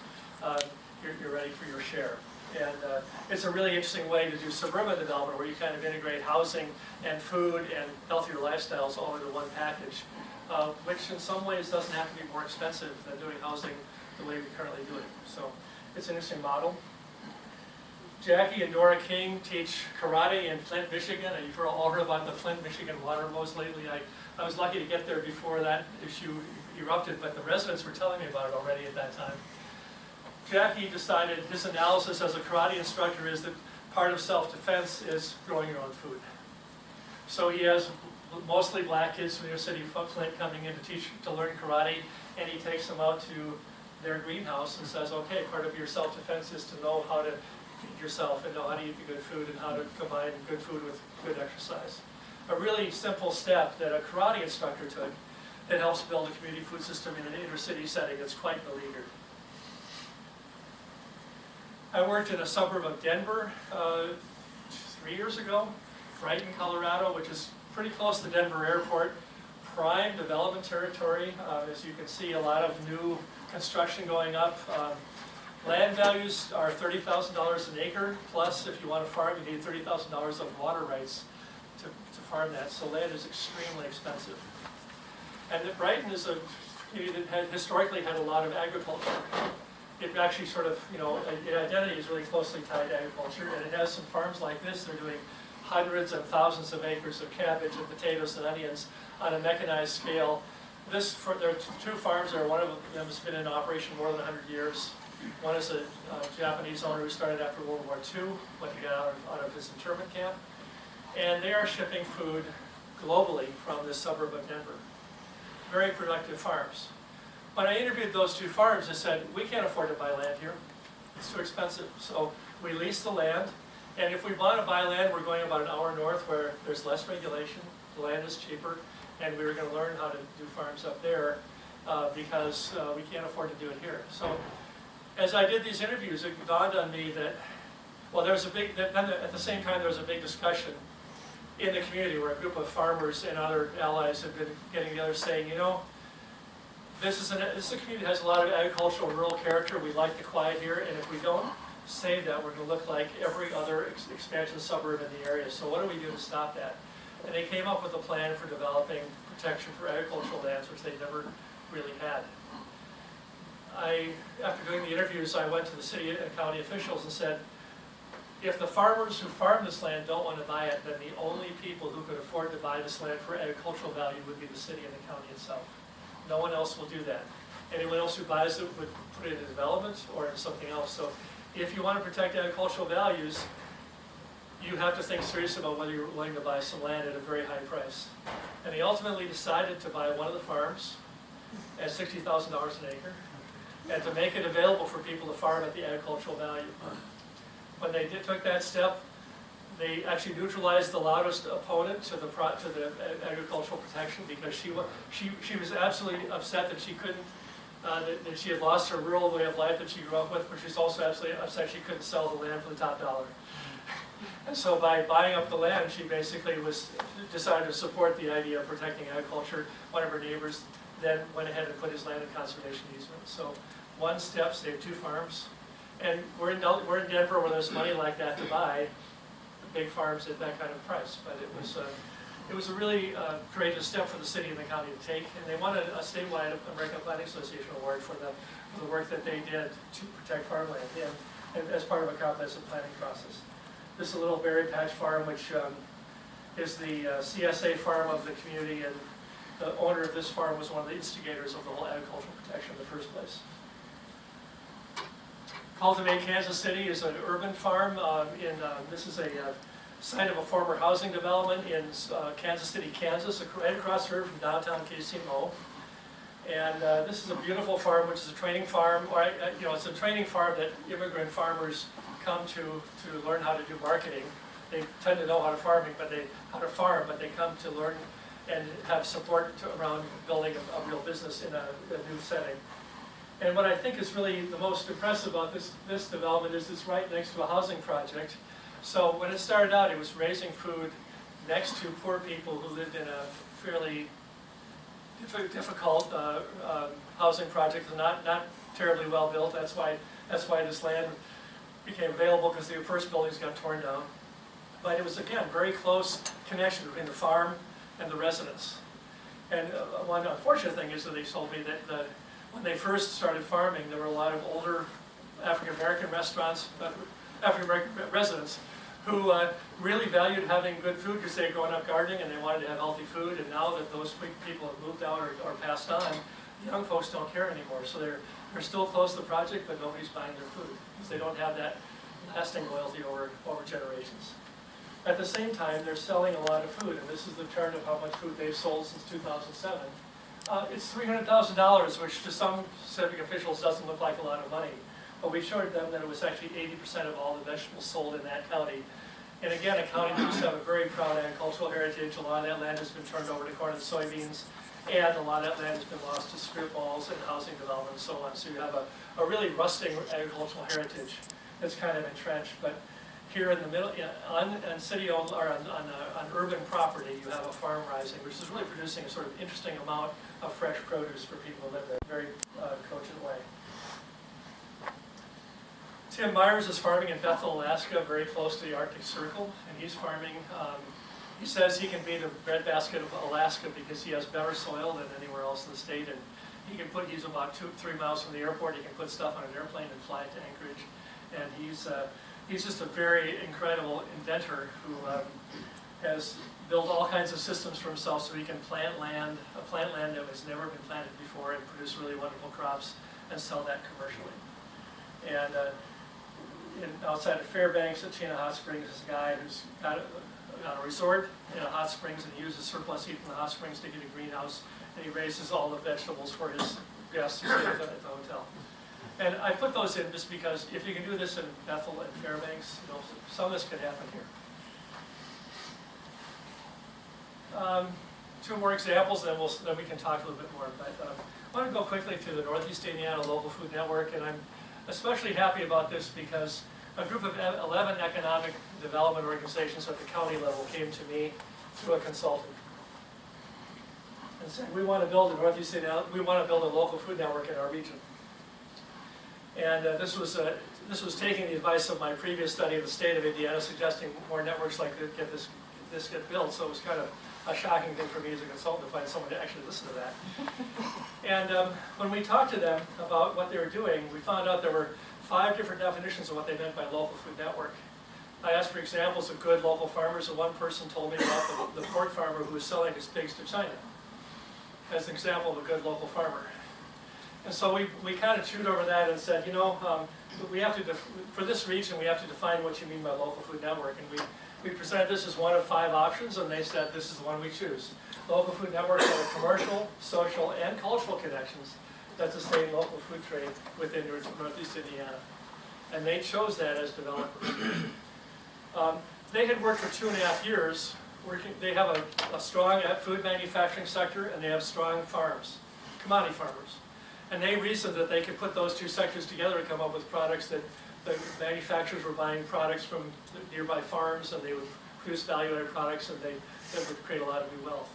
you're ready for your share. And it's a really interesting way to do suburban development, where you kind of integrate housing and food and healthier lifestyles all into one package, which in some ways doesn't have to be more expensive than doing housing the way we currently do it. So it's an interesting model. Jackie and Dora King teach karate in Flint, Michigan, and you've all heard about the Flint, Michigan water woes lately. I was lucky to get there before that issue erupted, but the residents were telling me about it already at that time. Jackie decided his analysis as a karate instructor is that part of self-defense is growing your own food. So he has mostly black kids from New York City, Flint, coming in to learn karate, and he takes them out to their greenhouse and says, okay, part of your self-defense is to know how to feed yourself and know how to eat the good food and how to combine good food with good exercise. A really simple step that a karate instructor took that helps build a community food system in an inner city setting that's quite beleaguered. I worked in a suburb of Denver 3 years ago, Brighton, Colorado, which is pretty close to Denver Airport. Prime development territory. As you can see, a lot of new construction going up. Land values are $30,000 an acre, plus if you want to farm, you need $30,000 of water rights to farm that, so land is extremely expensive. And Brighton is a community that historically had a lot of agriculture. It actually sort of, the identity is really closely tied to agriculture, and it has some farms like this. They're doing hundreds and thousands of acres of cabbage and potatoes and onions on a mechanized scale. There are 2 farms there. One of them has been in operation more than 100 years. One is a Japanese owner who started after World War II, when he got out of his internment camp. And they are shipping food globally from this suburb of Denver. Very productive farms. When I interviewed those 2 farms, they said, we can't afford to buy land here. It's too expensive. So we lease the land. And if we want to buy land, we're going about an hour north where there's less regulation, the land is cheaper, and we were going to learn how to do farms up there because we can't afford to do it here. So as I did these interviews, it dawned on me that, well, there's a big, then at the same time there was a big discussion in the community where a group of farmers and other allies have been getting together saying, this is a community that has a lot of agricultural rural character. We like the quiet here, and if we don't save that, we're going to look like every other expansion suburb in the area. So what do we do to stop that? And they came up with a plan for developing protection for agricultural lands, which they never really had. After doing the interviews, I went to the city and county officials and said, if the farmers who farm this land don't want to buy it, then the only people who could afford to buy this land for agricultural value would be the city and the county itself. No one else will do that. Anyone else who buys it would put it into development or into something else. So if you want to protect agricultural values, you have to think seriously about whether you're willing to buy some land at a very high price. And they ultimately decided to buy one of the farms at $60,000 an acre and to make it available for people to farm at the agricultural value. When they took that step, they actually neutralized the loudest opponent to the agricultural protection, because she was absolutely upset that she couldn't, that she had lost her rural way of life that she grew up with, but she's also absolutely upset she couldn't sell the land for the top dollar. And so by buying up the land, she basically decided to support the idea of protecting agriculture. One of her neighbors then went ahead and put his land in conservation easement. So one step saved 2 farms. And we're in Denver where there's money like that to buy big farms at that kind of price. But it was a really courageous step for the city and the county to take. And they won a statewide American Planning Association award for the work that they did to protect farmland and as part of a comprehensive planning process. This is a little berry patch farm, which is the CSA farm of the community, and the owner of this farm was one of the instigators of the whole agricultural protection in the first place. Cultivate Kansas City is an urban farm. This is a site of a former housing development in Kansas City, Kansas, right across the river from downtown KCMO. And this is a beautiful farm, which is a training farm. It's a training farm that immigrant farmers come to learn how to do marketing. They tend to know how to farm, but they come to learn and have support around building a real business in a new setting. And what I think is really the most impressive about this development is it's right next to a housing project. So when it started out, it was raising food next to poor people who lived in a fairly difficult housing project, not terribly well built. That's why this land became available, because the first buildings got torn down. But it was, again, very close connection between the farm and the residents. And one unfortunate thing is that they told me that when they first started farming, there were a lot of older African-American residents who really valued having good food because they had grown up gardening and they wanted to have healthy food. And now that those people have moved out or passed on, young folks don't care anymore. So they're still close to the project, but nobody's buying their food because they don't have that lasting loyalty over generations. At the same time, they're selling a lot of food, and this is the chart of how much food they've sold since 2007. It's $300,000, which to some civic officials doesn't look like a lot of money. But we showed them that it was actually 80% of all the vegetables sold in that county. And again, a county that used to have a very proud agricultural heritage. A lot of that land has been turned over to corn and soybeans, and a lot of that land has been lost to strip malls and housing development and so on. So you have a really rusting agricultural heritage that's kind of entrenched. But here in the middle, on city-owned or on urban property, you have a farm rising, which is really producing a sort of interesting amount of fresh produce for people who live there, very cogent way. Tim Myers is farming in Bethel, Alaska, very close to the Arctic Circle, and he's farming. He says he can be the breadbasket of Alaska because he has better soil than anywhere else in the state, and he's about 2-3 miles from the airport. He can put stuff on an airplane and fly it to Anchorage, and he's just a very incredible inventor who has built all kinds of systems for himself so he can plant land that has never been planted before and produce really wonderful crops and sell that commercially. And outside of Fairbanks at Chena Hot Springs is a guy who's got a resort in a hot springs, and he uses surplus heat from the hot springs to get a greenhouse, and he raises all the vegetables for his guests who stay at the hotel. And I put those in just because if you can do this in Bethel and Fairbanks, some of this could happen here. Two more examples, then we can talk a little bit more. But I want to go quickly to the Northeast Indiana Local Food Network, and I'm especially happy about this because a group of 11 economic development organizations at the county level came to me through a consultant and said, we want to build a local food network in our region. And this was taking the advice of my previous study of the state of Indiana, suggesting more networks like this get built. So it was kind of a shocking thing for me as a consultant to find someone to actually listen to that. And when we talked to them about what they were doing, we found out there were 5 different definitions of what they meant by local food network. I asked for examples of good local farmers, and one person told me about the pork farmer who was selling his pigs to China as an example of a good local farmer. And so we kind of chewed over that and said, we have to, for this region, we have to define what you mean by local food network. And we presented this as one of 5 options, and they said this is the one we choose. Local food networks have commercial, social, and cultural connections that sustain local food trade within Northeast Indiana. And they chose that as developers. They had worked for 2.5 years. They have a strong food manufacturing sector, and they have strong farms, commodity farmers. And they reasoned that they could put those 2 sectors together to come up with products that the manufacturers were buying products from the nearby farms, and they would produce value-added products, and that would create a lot of new wealth.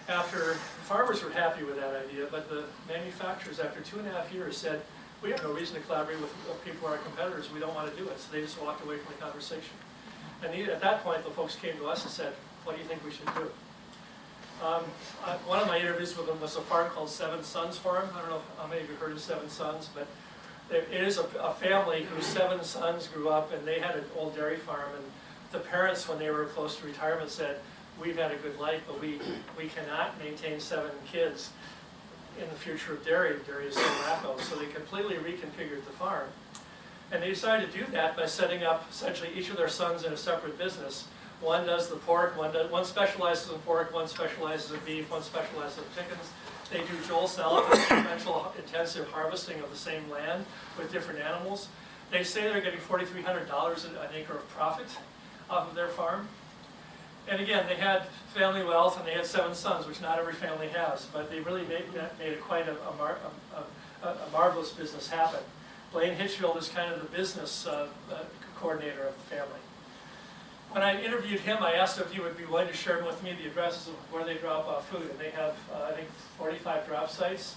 The farmers were happy with that idea, but the manufacturers, after 2.5 years, said, we have no reason to collaborate with people who are our competitors. We don't want to do it. So they just walked away from the conversation. And at that point, the folks came to us and said, what do you think we should do? One of my interviews with them was a farm called Seven Sons Farm. I don't know how many of you heard of Seven Sons, but it is a family whose 7 sons grew up, and they had an old dairy farm. And the parents, when they were close to retirement, said, we've had a good life, but we cannot maintain 7 kids in the future of dairy. Dairy is so wacko, so they completely reconfigured the farm. And they decided to do that by setting up essentially each of their sons in a separate business. One does the pork, one specializes in pork, one specializes in beef, one specializes in chickens. They do Joel salad, conventional intensive harvesting of the same land with different animals. They say they're getting $4,300 an acre of profit off of their farm. And again, they had family wealth and they had 7 sons, which not every family has, but they really made it quite a marvelous business happen. Blaine Hitchfield is kind of the business coordinator of the family. When I interviewed him, I asked him if he would be willing to share with me the addresses of where they drop off food, and they have, I think, 45 drop sites.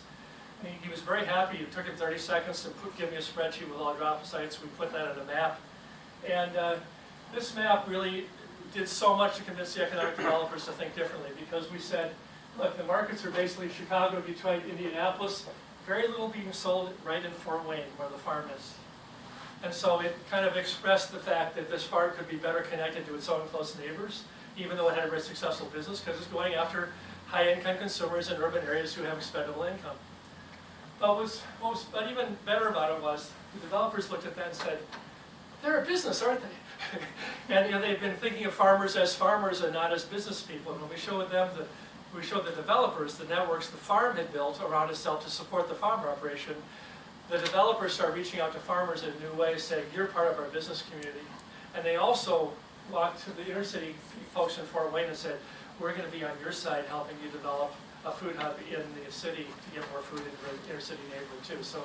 And he was very happy. It took him 30 seconds to give me a spreadsheet with all drop sites. We put that on a map. And this map really did so much to convince the economic developers to think differently, because we said, look, the markets are basically Chicago, Detroit, Indianapolis, very little being sold right in Fort Wayne, where the farm is. And so it kind of expressed the fact that this farm could be better connected to its own close neighbors, even though it had a very successful business, because it's going after high-income consumers in urban areas who have expendable income. But what even better about it was the developers looked at that and said, they're a business, aren't they? And they've been thinking of farmers as farmers and not as business people. And when we showed them we showed the developers the networks the farm had built around itself to support the farm operation, the developers started reaching out to farmers in new ways, saying, you're part of our business community. And they also walked to the inner city folks in Fort Wayne and said, we're going to be on your side helping you develop a food hub in the city to get more food into the inner city neighborhood too. So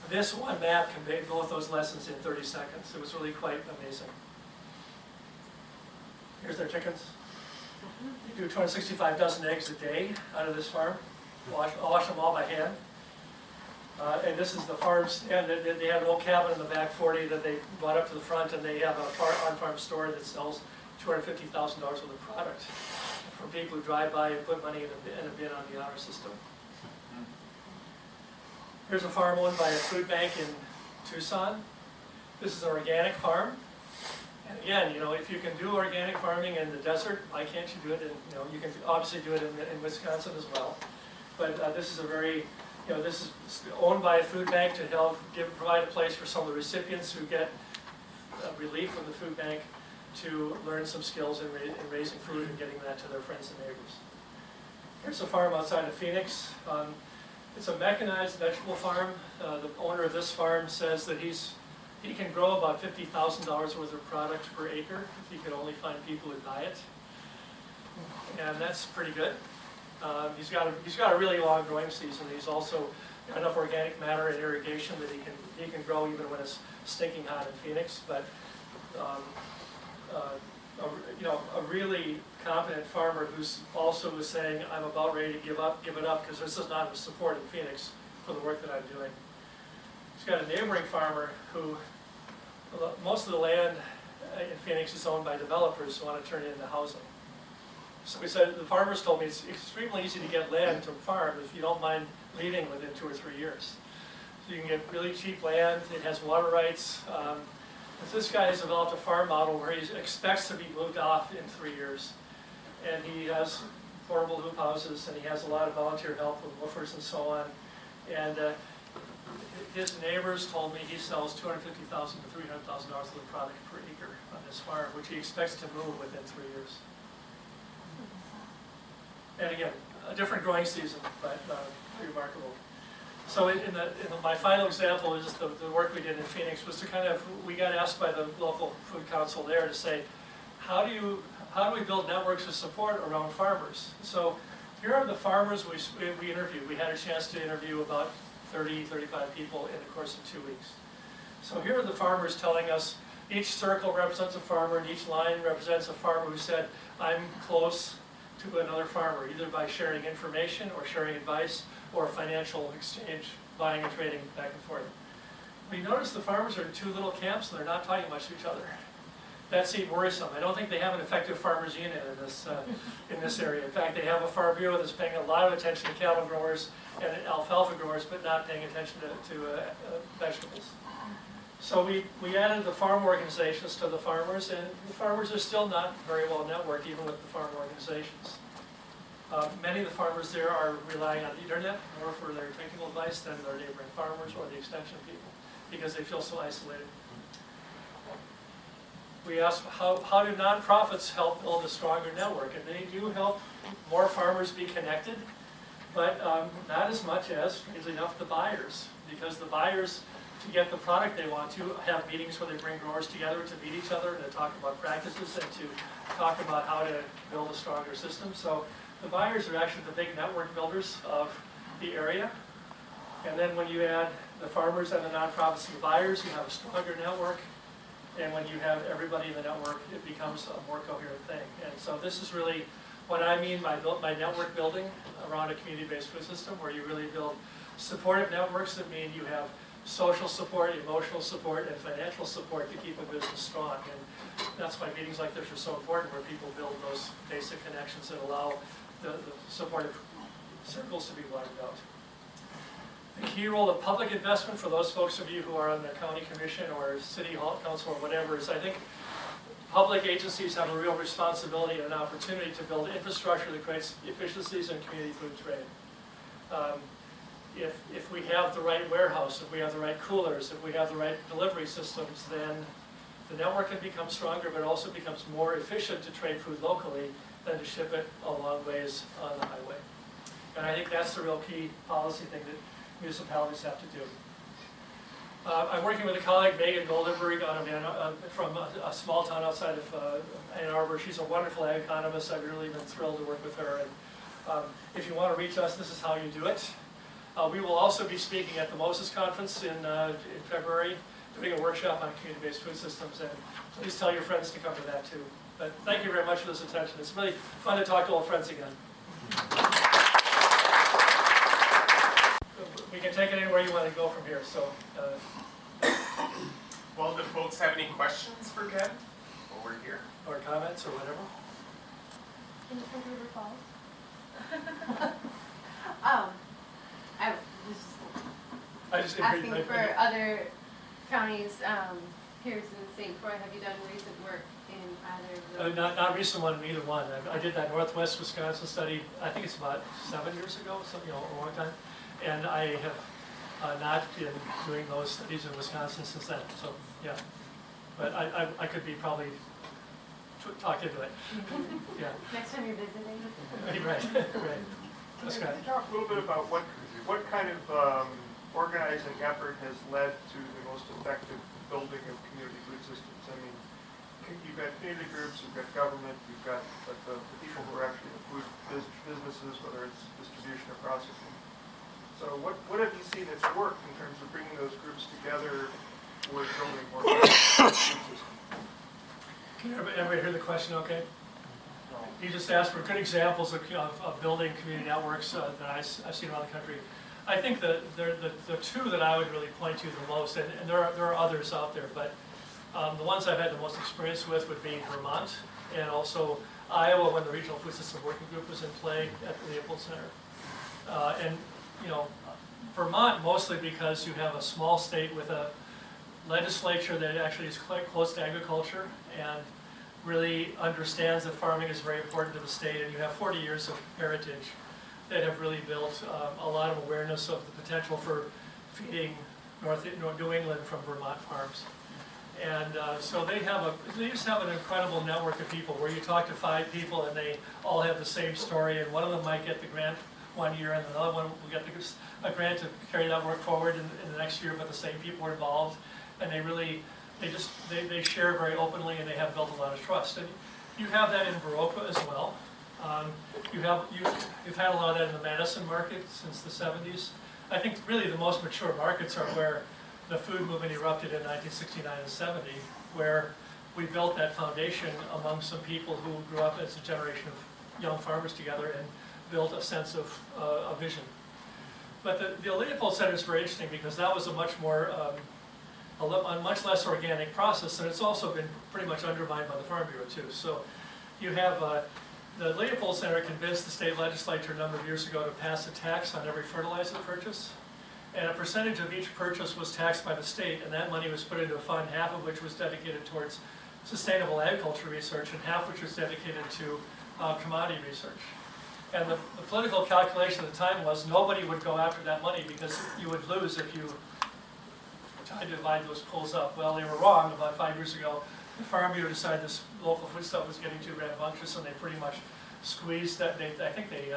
this one map conveyed both those lessons in 30 seconds. It was really quite amazing. Here's their chickens. You do 265 dozen eggs a day out of this farm. Wash them all by hand. And this is the farm stand. They have an old cabin in the back 40 that they brought up to the front, and they have an on-farm store that sells $250,000 worth of product for people who drive by and put money in a bin on the honor system. Here's a farm owned by a food bank in Tucson. This is an organic farm. And again, if you can do organic farming in the desert, why can't you do it in, you can obviously do it in Wisconsin as well. But this is a very, this is owned by a food bank to help provide a place for some of the recipients who get relief from the food bank to learn some skills in raising food and getting that to their friends and neighbors. Here's a farm outside of Phoenix. It's a mechanized vegetable farm. The owner of this farm says that he can grow about $50,000 worth of product per acre if he could only find people who buy it. And that's pretty good. He's got a really long growing season. He's also got enough organic matter and irrigation that he can grow even when it's stinking hot in Phoenix. But a really competent farmer who's also was saying, I'm about ready to give it up because this is not the support in Phoenix for the work that I'm doing. He's got a neighboring farmer who, most of the land in Phoenix is owned by developers who want to turn it into housing. So we said, the farmers told me it's extremely easy to get land to farm if you don't mind leaving within 2 or 3 years. So you can get really cheap land, it has water rights. This guy has developed a farm model where he expects to be moved off in 3 years. And he has portable hoop houses, and he has a lot of volunteer help with woofers and so on. And his neighbors told me he sells $250,000 to $300,000 worth of product per acre on this farm, which he expects to move within 3 years. And again, a different growing season, but pretty remarkable. So my final example is the work we did in Phoenix was to we got asked by the local food council there to say, how do we build networks of support around farmers? So here are the farmers we interviewed. We had a chance to interview about 30, 35 people in the course of 2 weeks. So here are the farmers telling us, each circle represents a farmer and each line represents a farmer who said, I'm close to another farmer, either by sharing information or sharing advice or financial exchange, buying and trading back and forth. We noticed the farmers are in 2 little camps and they're not talking much to each other. That seemed worrisome. I don't think they have an effective farmers union in this area. In fact, they have a farm bureau that's paying a lot of attention to cattle growers and alfalfa growers, but not paying attention to vegetables. So we added the farm organizations to the farmers, and the farmers are still not very well networked, even with the farm organizations. Many of the farmers there are relying on the internet more for their technical advice than their neighboring farmers or the extension people, because they feel so isolated. We asked how do nonprofits help build a stronger network, and they do help more farmers be connected, but not as much as, strangely enough, the buyers, because the buyers, to get the product they want to, have meetings where they bring growers together to meet each other and to talk about practices and to talk about how to build a stronger system. So the buyers are actually the big network builders of the area. And then when you add the farmers and the nonprofits and the buyers, you have a stronger network. And when you have everybody in the network, it becomes a more coherent thing. And so this is really what I mean by network building around a community-based food system, where you really build supportive networks that mean you have social support, emotional support, and financial support to keep a business strong. And that's why meetings like this are so important, where people build those basic connections that allow the supportive circles to be widened out. The key role of public investment for those folks of you who are on the county commission or city hall council or whatever is, I think, public agencies have a real responsibility and an opportunity to build infrastructure that creates efficiencies in community food trade. If we have the right warehouse, if we have the right coolers, if we have the right delivery systems, then the network can become stronger, but also becomes more efficient to trade food locally than to ship it a long ways on the highway. And I think that's the real key policy thing that municipalities have to do. I'm working with a colleague, Megan Goldenberg, from a small town outside of Ann Arbor. She's a wonderful ag economist. I've really been thrilled to work with her. And if you want to reach us, this is how you do it. We will also be speaking at the Moses Conference in February, doing a workshop on community-based food systems, and please tell your friends to come to that too. But thank you very much for this attention. It's really fun to talk to old friends again. We can take it anywhere you want to go from here. So, well, do folks have any questions for Ken while we're here? Or comments or whatever? Can you come to River Falls? I just asking for other counties, peers in St. Croix. Have you done recent work in either of those? Not recent one, either one. I did that Northwest Wisconsin study, I think it's about 7 years ago, so, a long time. And I have not been doing those studies in Wisconsin since then, so, yeah. But I could be probably talked into it. Yeah. Next time you're visiting? Right. That's Can great. you talk a little bit about what kind of organizing effort has led to the most effective building of community food systems? I mean, you've got community groups, you've got government, you've got the people who are actually in food businesses, whether it's distribution or processing. So what have you seen that's worked in terms of bringing those groups together toward building more food systems? Can everybody hear the question okay? You just asked for good examples of building community networks that I've seen around the country. I think that the two that I would really point to the most, and there are others out there, but the ones I've had the most experience with would be Vermont, and also Iowa when the Regional Food System Working Group was in play at the Leopold Center. And Vermont mostly because you have a small state with a legislature that actually is quite close to agriculture and really understands that farming is very important to the state, and you have 40 years of heritage that have really built a lot of awareness of the potential for feeding New England from Vermont farms. And so they just have an incredible network of people where you talk to 5 people and they all have the same story, and one of them might get the grant one year and another one will get a grant to carry that work forward in the next year, but the same people are involved, and they share very openly, and they have built a lot of trust. And you have that in Viroqua as well. You've had a lot of that in the Madison market since the 70s. I think really the most mature markets are where the food movement erupted in 1969 and 70, where we built that foundation among some people who grew up as a generation of young farmers together and built a sense of a vision. But the Leopold Center is very interesting because that was a much less organic process, and it's also been pretty much undermined by the Farm Bureau too. So you have the Leopold Center convinced the state legislature a number of years ago to pass a tax on every fertilizer purchase, And a percentage of each purchase was taxed by the state, and that money was put into a fund, half of which was dedicated towards sustainable agriculture research, and half which was dedicated to commodity research. And the political calculation at the time was nobody would go after that money because you would lose if you tried to divide those pools up. Well, they were wrong. About 5 years ago, the Farm Bureau decided this local food stuff was getting too rambunctious, and they pretty much squeezed that. I think they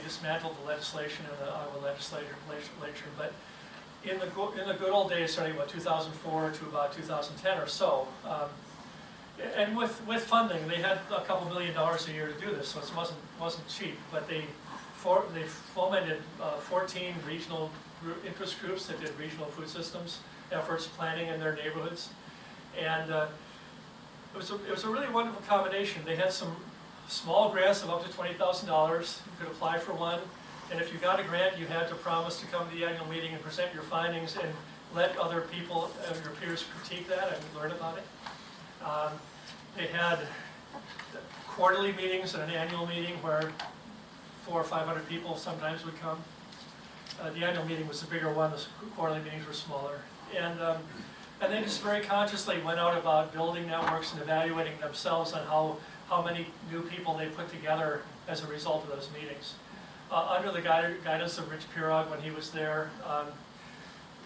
dismantled the legislation in the Iowa legislature. But in the good old days, starting about 2004 to about 2010 or so, and with funding, they had a couple $1 million a year to do this, so it wasn't cheap. But they fomented 14 regional interest groups that did regional food systems efforts, planning in their neighborhoods, and it was a really wonderful combination. They had some small grants of up to $20,000. You could apply for one, and if you got a grant, you had to promise to come to the annual meeting and present your findings and let other people, your peers, critique that and learn about it. They had quarterly meetings and an annual meeting where 400 or 500 people sometimes would come. The annual meeting was the bigger one, the quarterly meetings were smaller. And they just very consciously went out about building networks and evaluating themselves on how many new people they put together as a result of those meetings. Under the guidance of Rich Pirog when he was there,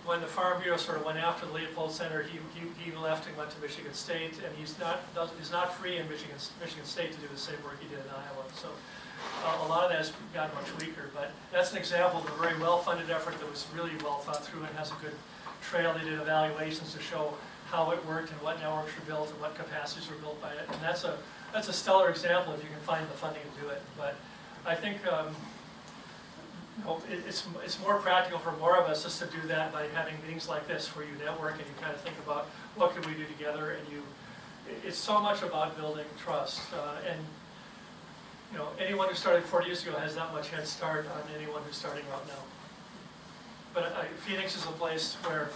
when the Farm Bureau sort of went after the Leopold Center, he left and went to Michigan State, and he's not free in Michigan State to do the same work he did in Iowa. So a lot of that has gotten much weaker, but that's an example of a very well-funded effort that was really well thought through and has a good trail. They did evaluations to show how it worked and what networks were built and what capacities were built by it, and that's a stellar example if you can find the funding to do it. But I think it's more practical for more of us just to do that by having meetings like this where you network and you kind of think about what can we do together, and it's so much about building trust. And anyone who started 40 years ago has that much head start on anyone who's starting out now. But Phoenix is a place where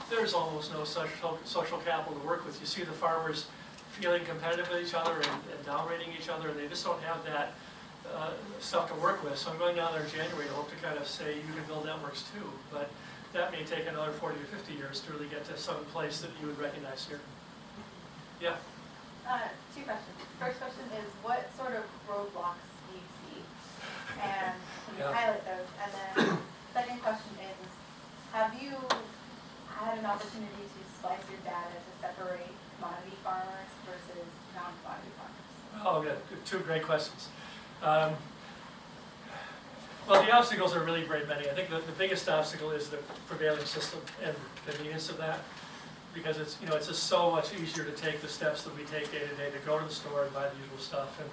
there's almost no social capital to work with. You see the farmers feeling competitive with each other and down-rating each other, and they just don't have that stuff to work with. So I'm going down there in January to hope to kind of say you can build networks too, but that may take another 40 to 50 years to really get to some place that you would recognize here. Yeah? Two questions. First question is, what sort of roadblocks do you see? And can you highlight those? And then second question is, have you had an opportunity to slice your data to separate commodity farmers versus non-commodity farmers? Oh, good. Two great questions. Well, the obstacles are really very many. I think the biggest obstacle is the prevailing system and the convenience of that, because it's just so much easier to take the steps that we take day to day to go to the store and buy the usual stuff. And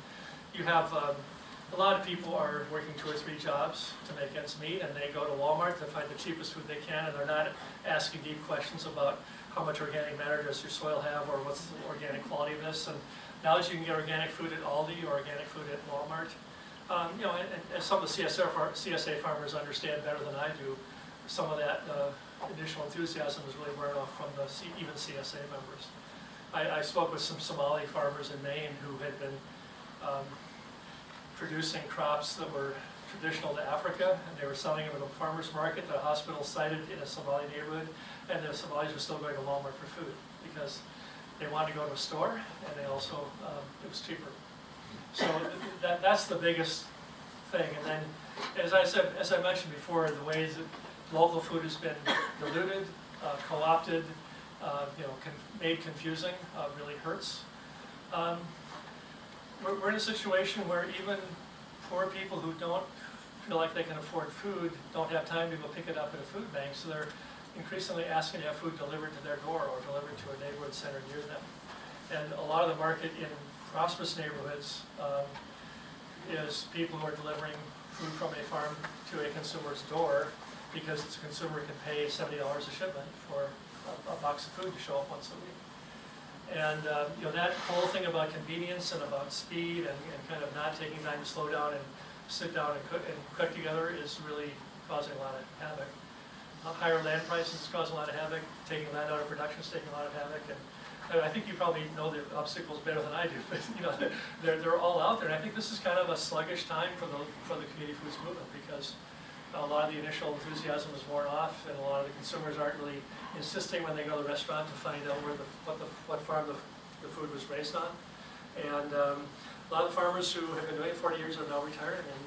you have a lot of people are working 2 or 3 jobs to make ends meet, and they go to Walmart to find the cheapest food they can, and they're not asking deep questions about how much organic matter does your soil have or what's the organic quality of this. And now that you can get organic food at Aldi or organic food at Walmart, and some of the CSA farmers understand better than I do, some of that initial enthusiasm was really wearing off from even CSA members. I spoke with some Somali farmers in Maine who had been producing crops that were traditional to Africa, and they were selling them at a farmer's market that a hospital cited in a Somali neighborhood, and the Somalis were still going to Walmart for food because they wanted to go to a store, and they also, it was cheaper. So that's the biggest thing. And then, as I mentioned before, the ways that local food has been diluted, co-opted, made confusing really hurts. We're in a situation where even poor people who don't feel like they can afford food don't have time to go pick it up at a food bank, so they're increasingly asking to have food delivered to their door or delivered to a neighborhood center near them. And a lot of the market in prosperous neighborhoods is people who are delivering food from a farm to a consumer's door because the consumer can pay $70 a shipment for a box of food to show up once a week. And that whole thing about convenience and about speed and kind of not taking time to slow down and sit down and cook together is really causing a lot of havoc. Higher land prices is causing a lot of havoc. Taking land out of production is taking a lot of havoc. And I think you probably know the obstacles better than I do, but they're all out there. And I think this is kind of a sluggish time for the community foods movement because a lot of the initial enthusiasm is worn off, and a lot of the consumers aren't really insisting when they go to the restaurant to find out what farm the food was raised on. And a lot of the farmers who have been doing it 40 years are now retired, and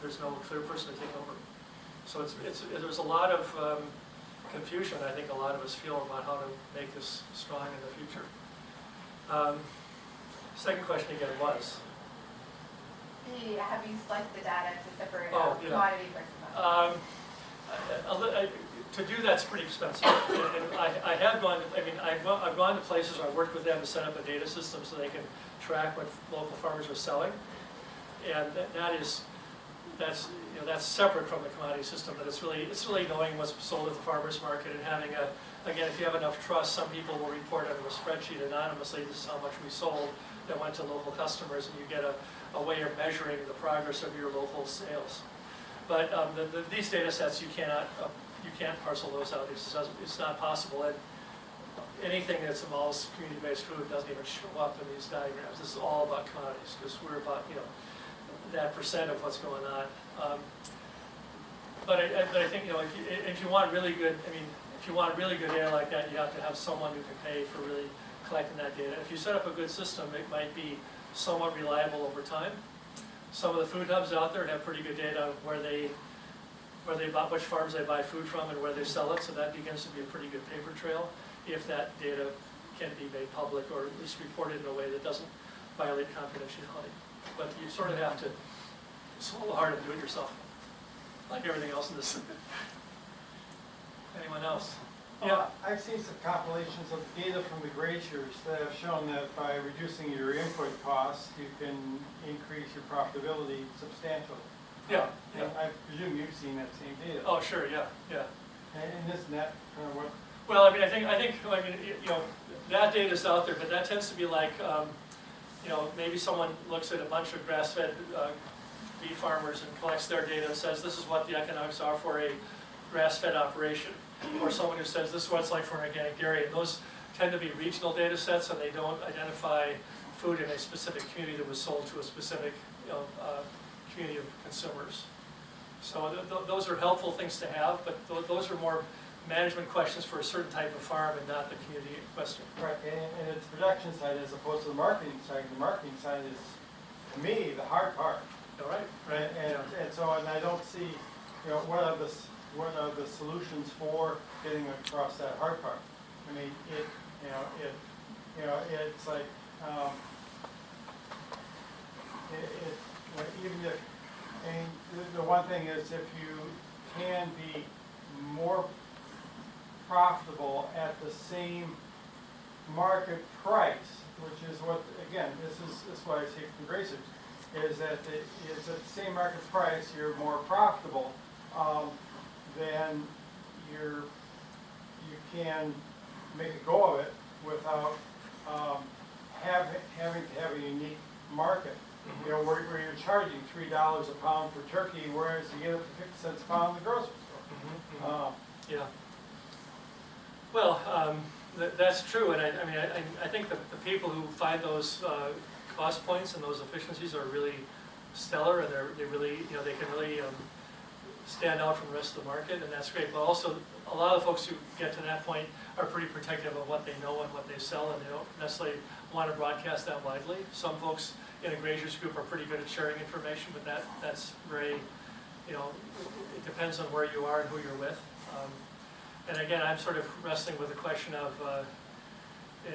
there's no clear person to take over. So there's a lot of confusion, I think a lot of us feel, about how to make this strong in the future. Second question again was? Have you sliced the data to separate Oh, out yeah. commodity versus non? To do that's pretty expensive. And I have gone, I've gone to places where I worked with them to set up a data system so they can track what local farmers are selling. And that's separate from the commodity system, but it's really knowing what's sold at the farmer's market and having again, if you have enough trust, some people will report under a spreadsheet anonymously, this is how much we sold that went to local customers, and you get a way of measuring the progress of your local sales. But these data sets, you can't parcel those out. It's not possible. And anything that involves community-based food doesn't even show up in these diagrams. This is all about commodities, because we're about that percent of what's going on. But I think if you want really good, if you want really good data like that, you have to have someone who can pay for really collecting that data. If you set up a good system, it might be somewhat reliable over time. Some of the food hubs out there have pretty good data where they buy, which farms they buy food from and where they sell it, so that begins to be a pretty good paper trail if that data can be made public or at least reported in a way that doesn't violate confidentiality. But you sort of have to swallow hard and do it yourself, like everything else in this. Anyone else? Yeah. I've seen some compilations of data from the glaciers that have shown that by reducing your input costs, you can increase your profitability substantially. Yeah. And I presume you've seen that same data. Oh, sure. Yeah. And isn't that kind of what? Well, I think that data's out there, but that tends to be like, maybe someone looks at a bunch of grass-fed beef farmers and collects their data and says, this is what the economics are for a grass-fed operation. Or someone who says, this is what it's like for an organic dairy. And those tend to be regional data sets, and they don't identify food in a specific community that was sold to a specific community of consumers. So those are helpful things to have, but those are more management questions for a certain type of farm and not the community question. Right, and it's the production side as opposed to the marketing side. The marketing side is, to me, the hard part. All right. And so I don't see, what are the solutions for getting across that hard part. I mean, it's like, even if, the one thing is if you can be more profitable at the same market price, which is what, again, this is what I see from Gracers, is that it's at the same market price, you're more profitable, then you can make a go of it without having to have a unique market. Mm-hmm. Where you're charging $3 a pound for turkey, whereas you get it for 50 cents a pound in the grocery store. Mm-hmm. Yeah. Well, that's true, and I think the people who find those cost points and those efficiencies are really stellar, and they can really stand out from the rest of the market, and that's great. But also, a lot of folks who get to that point are pretty protective of what they know and what they sell, and they don't necessarily want to broadcast that widely. Some folks in a grazers group are pretty good at sharing information, but that's very, it depends on where you are and who you're with. And again, I'm sort of wrestling with the question of,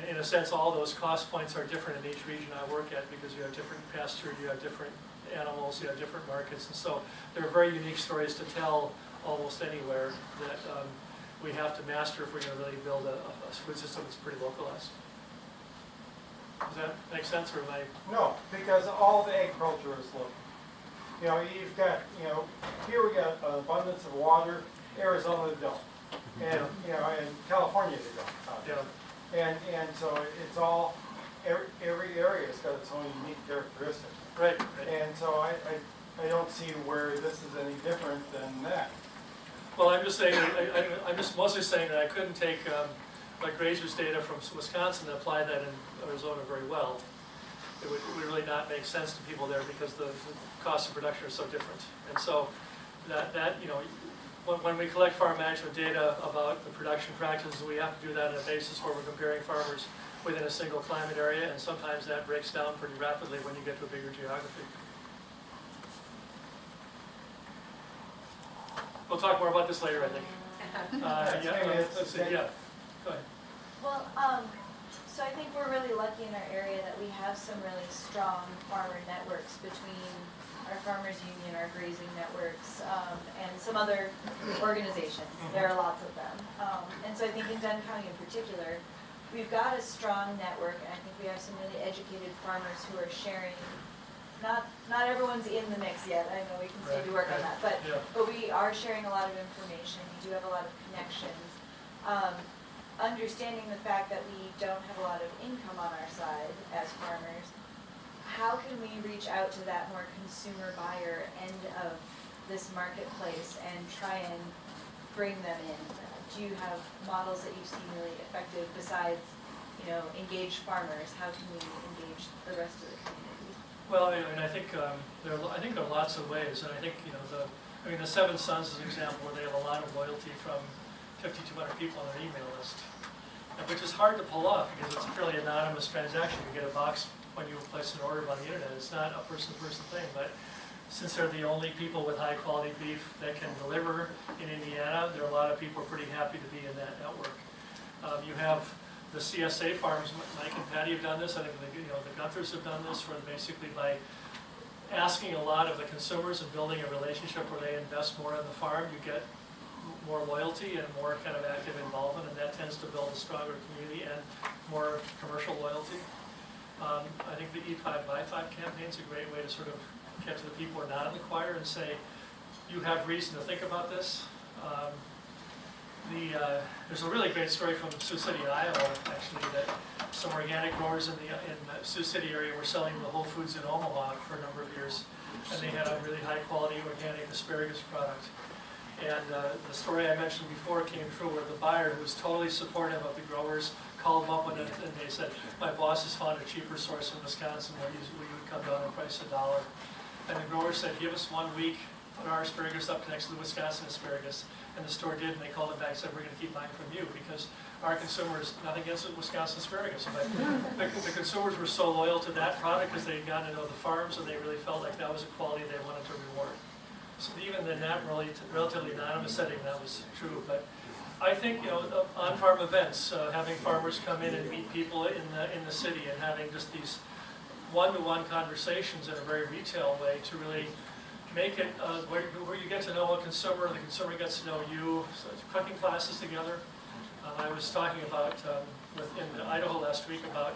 in a sense, all those cost points are different in each region I work at, because you have different pasture, you have different animals, you have different markets, and so there are very unique stories to tell almost anywhere that we have to master if we're going to really build a food system that's pretty localized. Does that make sense, or am I? No, because all the agriculture is local. You've got, here we got an abundance of water, Arizona they don't. And, in California they don't. Yeah. And so it's all, every area's got its own unique characteristics. Right. And so I don't see where this is any different than that. Well, I'm just saying, I'm just mostly saying that I couldn't take like grazers data from Wisconsin and apply that in Arizona very well. It would really not make sense to people there because the costs of production are so different. And so that, you know, when we collect farm management data about the production practices, we have to do that on a basis where we're comparing farmers within a single climate area, and sometimes that breaks down pretty rapidly when you get to a bigger geography. We'll talk more about this later, I think. Let's see, yeah, go ahead. Well, so I think we're really lucky in our area that we have some really strong farmer networks between our farmers union, our grazing networks, and some other organizations. There are lots of them. And so I think in Dunn County in particular, we've got a strong network, and I think we have some really educated farmers who are sharing. Not everyone's in the mix yet. I know we can still do work on that, but we are sharing a lot of information. We do have a lot of connections. Understanding the fact that we don't have a lot of income on our side as farmers, how can we reach out to that more consumer buyer end of this marketplace and try and bring them in? Do you have models that you've seen really effective besides, you know, engaged farmers? How can we engage the rest of the community? Well, and I think there are lots of ways, and I think, you know, the Seven Sons is an example where they have a lot of loyalty from 5,200 people on their email list, which is hard to pull off because it's a fairly anonymous transaction. You get a box when you place an order on the internet. It's not a person-to-person thing, but since they're the only people with high-quality beef that can deliver in Indiana, there are a lot of people who are pretty happy to be in that network. You have the CSA farms. Mike and Patty have done this. I think the Gunthers have done this, where basically by asking a lot of the consumers and building a relationship where they invest more on the farm, you get more loyalty and more kind of active involvement, and that tends to build a stronger community and more commercial loyalty. I think the Eat 5 Buy 5 campaign is a great way to sort of get to the people who are not in the choir and say, you have reason to think about this. There's a really great story from Sioux City, Iowa, actually, that some organic growers in the Sioux City area were selling the Whole Foods in Omaha for a number of years, and they had a really high-quality organic asparagus product. And the story I mentioned before came true, where the buyer, who was totally supportive of the growers, called them up and they said, my boss has found a cheaper source in Wisconsin where you would come down and price $1. And the growers said, give us 1 week, put our asparagus up next to the Wisconsin asparagus. And the store did, and they called them back and said, we're going to keep buying from you because our consumers, nothing against Wisconsin asparagus, but the consumers were so loyal to that product because they had gotten to know the farms and they really felt like that was a quality they wanted to reward. So even in that relatively anonymous setting, that was true. But I think, you know, on-farm events, having farmers come in and meet people in the city and having just these one-to-one conversations in a very retail way to really make it where you get to know a consumer, the consumer gets to know you. So cooking classes together. I was talking about in Idaho last week about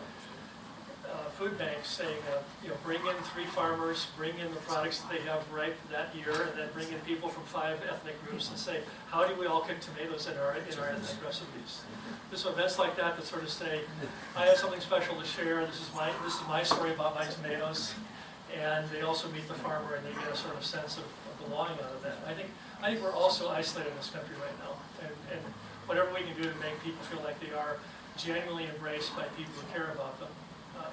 food banks saying, you know, bring in 3 farmers, bring in the products that they have ripe that year, and then bring in people from 5 ethnic groups and say, how do we all cook tomatoes in our ethnic recipes? There's events like that that sort of say, I have something special to share. This is my story about my tomatoes, and they also meet the farmer and they get a sort of sense of belonging out of that. I think we're also isolated in this country right now, and whatever we can do to make people feel like they are genuinely embraced by people who care about them.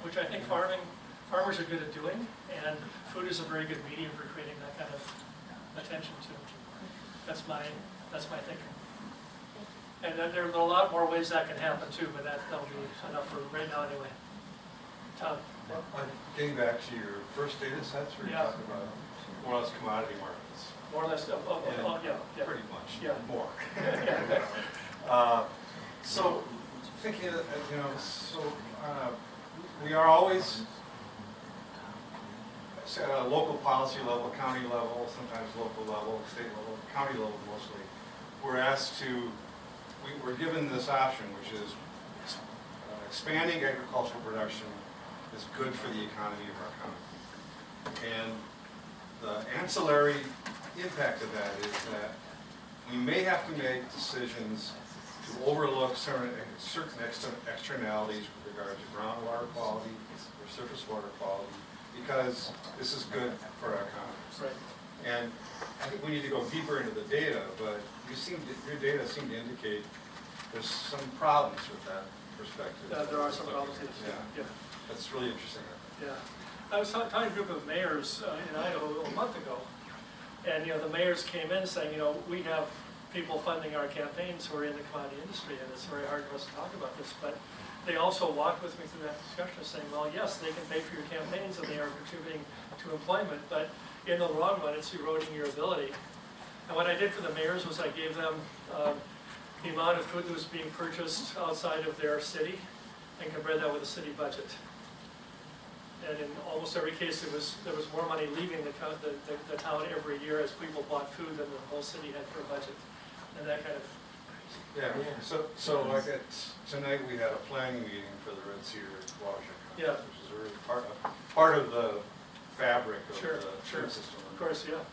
Which I think farmers are good at doing, and food is a very good medium for creating that kind of attention too. That's my thinking. And then there are a lot more ways that can happen too, but that'll be enough for right now anyway. Tom? Getting back to your first data sets, where you're talking about more or less commodity markets. More or less, yeah. Pretty much, Yeah. more. So thinking, we are always, at a local policy level, county level, sometimes local level, state level, county level mostly, we're asked to, we're given this option, which is expanding agricultural production is good for the economy of our county. And the ancillary impact of that is that we may have to make decisions to overlook certain externalities with regard to groundwater quality or surface water quality, because this is good for our economy. Right. And I think we need to go deeper into the data, but your data seem to indicate there's some problems with that perspective. There are some problems. Yeah. That's really interesting. Yeah. I was talking to a group of mayors in Idaho a month ago, And, the mayors came in saying, we have people funding our campaigns who are in the commodity industry, and it's very hard for us to talk about this, but they also walked with me through that discussion saying, well, yes, they can pay for your campaigns and they are contributing to employment, but in the long run, it's eroding your ability. And what I did for the mayors was I gave them the amount of food that was being purchased outside of their city and compared that with the city budget. And in almost every case, there was more money leaving the town every year as people bought food than the whole city had for a budget. And that kind of, Yeah, so like tonight we had a planning meeting for the Red Cedar watershed Yeah. conference, which is a really part of the fabric of Sure, the sure. food system. of course, yeah.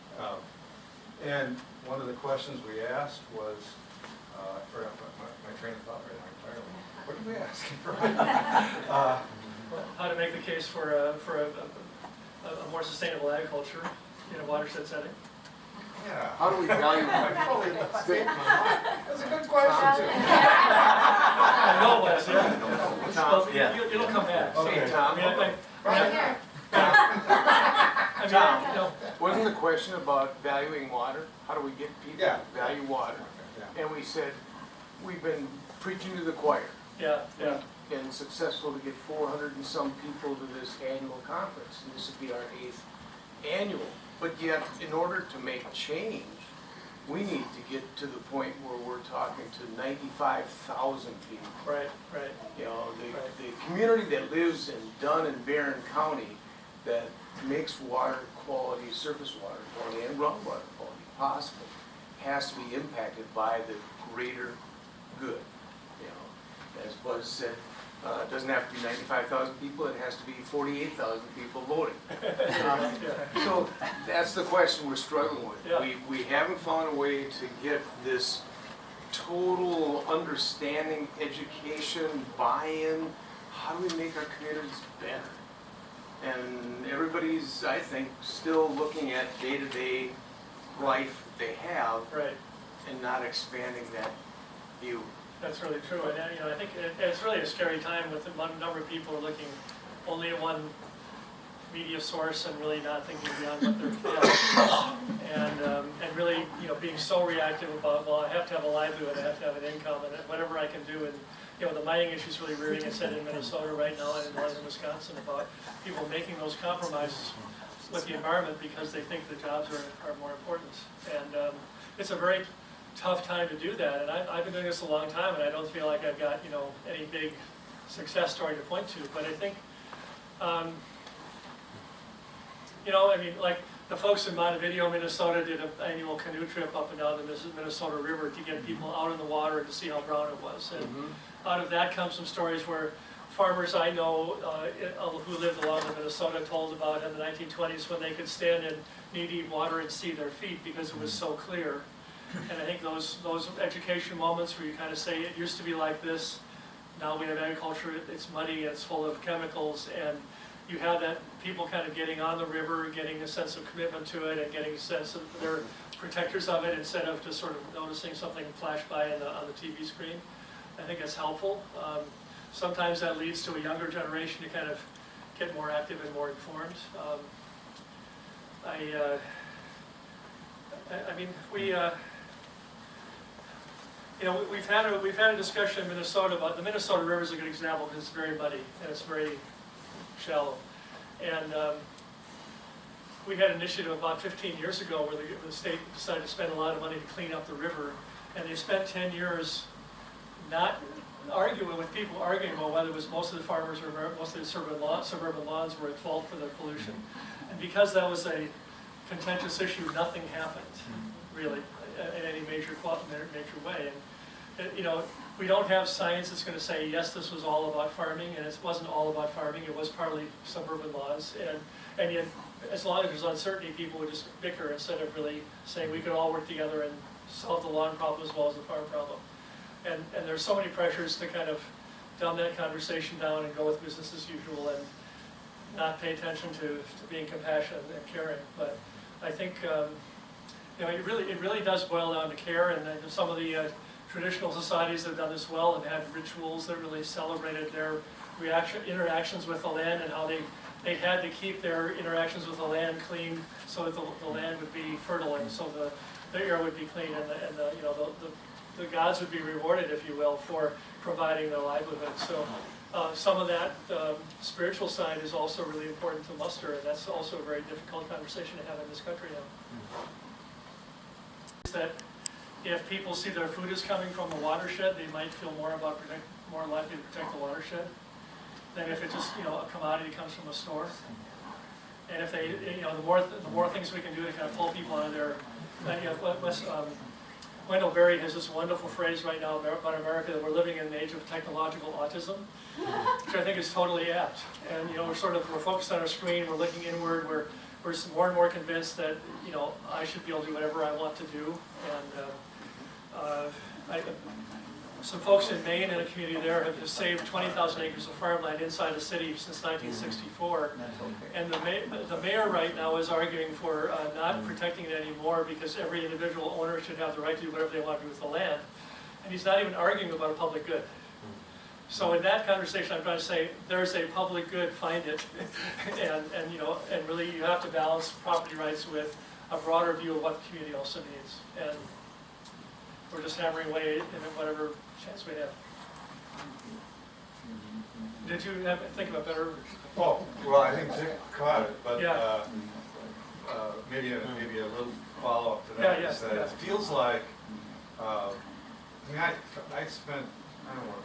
And one of the questions we asked was, I forgot my train of thought right now entirely. What did we ask? How to make the case for a more sustainable agriculture in a watershed setting. Yeah. How do we value? That's a good question too. I know, Wes, yeah. Tom, Well, it'll come back. So, Okay. Tom. I mean, Right here. Tom, wasn't the question about valuing water? How do we get people Yeah. to value water? Yeah. And we said, we've been preaching to the choir yeah, yeah, and successful to get 400 and some people to this annual conference. And this would be our 8th annual. But yet, in order to make change, we need to get to the point where we're talking to 95,000 people. right, right. You know, the community that lives in Dunn and Barron County that makes water quality, surface water quality, and groundwater quality possible has to be impacted by the greater good. You know, as Buzz said, it doesn't have to be 95,000 people, it has to be 48,000 people voting. So that's the question we're struggling with. Yeah. We haven't found a way to get this total understanding, education, buy-in. How do we make our communities better? And everybody's, I think, still looking at day-to-day life they have Right. and not expanding that view. That's really true, and I think it's really a scary time with the number of people looking only at one media source and really not thinking beyond what they're fed. And really, being so reactive about, well, I have to have a livelihood, I have to have an income, and whatever I can do. And the mining issue is really rearing its head in Minnesota right now and in northern Wisconsin about people making those compromises with the environment because they think the jobs are more important. And it's a very tough time to do that, and I've been doing this a long time, and I don't feel like I've got any big success story to point to. But I think, like the folks in Montevideo, Minnesota, did an annual canoe trip up and down the Minnesota River to get people out in the water and to see how brown it was. And out of that comes some stories where farmers I know who lived along the Minnesota told about in the 1920s when they could stand in knee-deep water and see their feet because it was so clear. And I think those education moments where you kind of say, it used to be like this, now we have agriculture, it's muddy, it's full of chemicals, and you have that people kind of getting on the river, getting a sense of commitment to it, and getting a sense of they're protectors of it instead of just sort of noticing something flash by on the TV screen. I think that's helpful. Sometimes that leads to a younger generation to kind of get more active and more informed. We've had a discussion in Minnesota about the Minnesota River is a good example because it's very muddy and it's very shallow. And we had an initiative about 15 years ago where the state decided to spend a lot of money to clean up the river, and they spent 10 years not arguing with people, arguing about whether it was most of the farmers or most of the suburban lawns were at fault for the pollution. And because that was a contentious issue, nothing happened, really, in any major way. And we don't have science that's going to say, yes, this was all about farming, and it wasn't all about farming, it was partly suburban laws. And yet, as long as there's uncertainty, people would just bicker instead of really saying we could all work together and solve the lawn problem as well as the farm problem. And there's so many pressures to kind of dumb that conversation down and go with business as usual and not pay attention to being compassionate and caring. But I think it really does boil down to care, and some of the traditional societies have done this well and had rituals that really celebrated their interactions with the land and how they they had to keep their interactions with the land clean so that the land would be fertile and so the air would be clean and the gods would be rewarded, if you will, for providing their livelihood. So some of that spiritual side is also really important to muster, and that's also a very difficult conversation to have in this country now. Is that if people see their food is coming from a watershed, they might feel more likely to protect the watershed than if it's just a commodity comes from a store. And if they the more things we can do to kind of pull people out of their Wendell Berry has this wonderful phrase right now about America that we're living in an age of technological autism, which I think is totally apt. And we're focused on our screen, we're looking inward, we're more and more convinced that I should be able to do whatever I want to do. And some folks in Maine in a community there have saved 20,000 acres of farmland inside the city since 1964. And the mayor right now is arguing for not protecting it anymore because every individual owner should have the right to do whatever they want to do with the land. And he's not even arguing about a public good. So in that conversation, I'm trying to say there's a public good, find it, and really you have to balance property rights with a broader view of what the community also needs. And we're just hammering away in whatever chance we have. Did you think of a better? Well, I think Dick caught it, but Yeah. maybe a little follow up to that is that it feels like I spent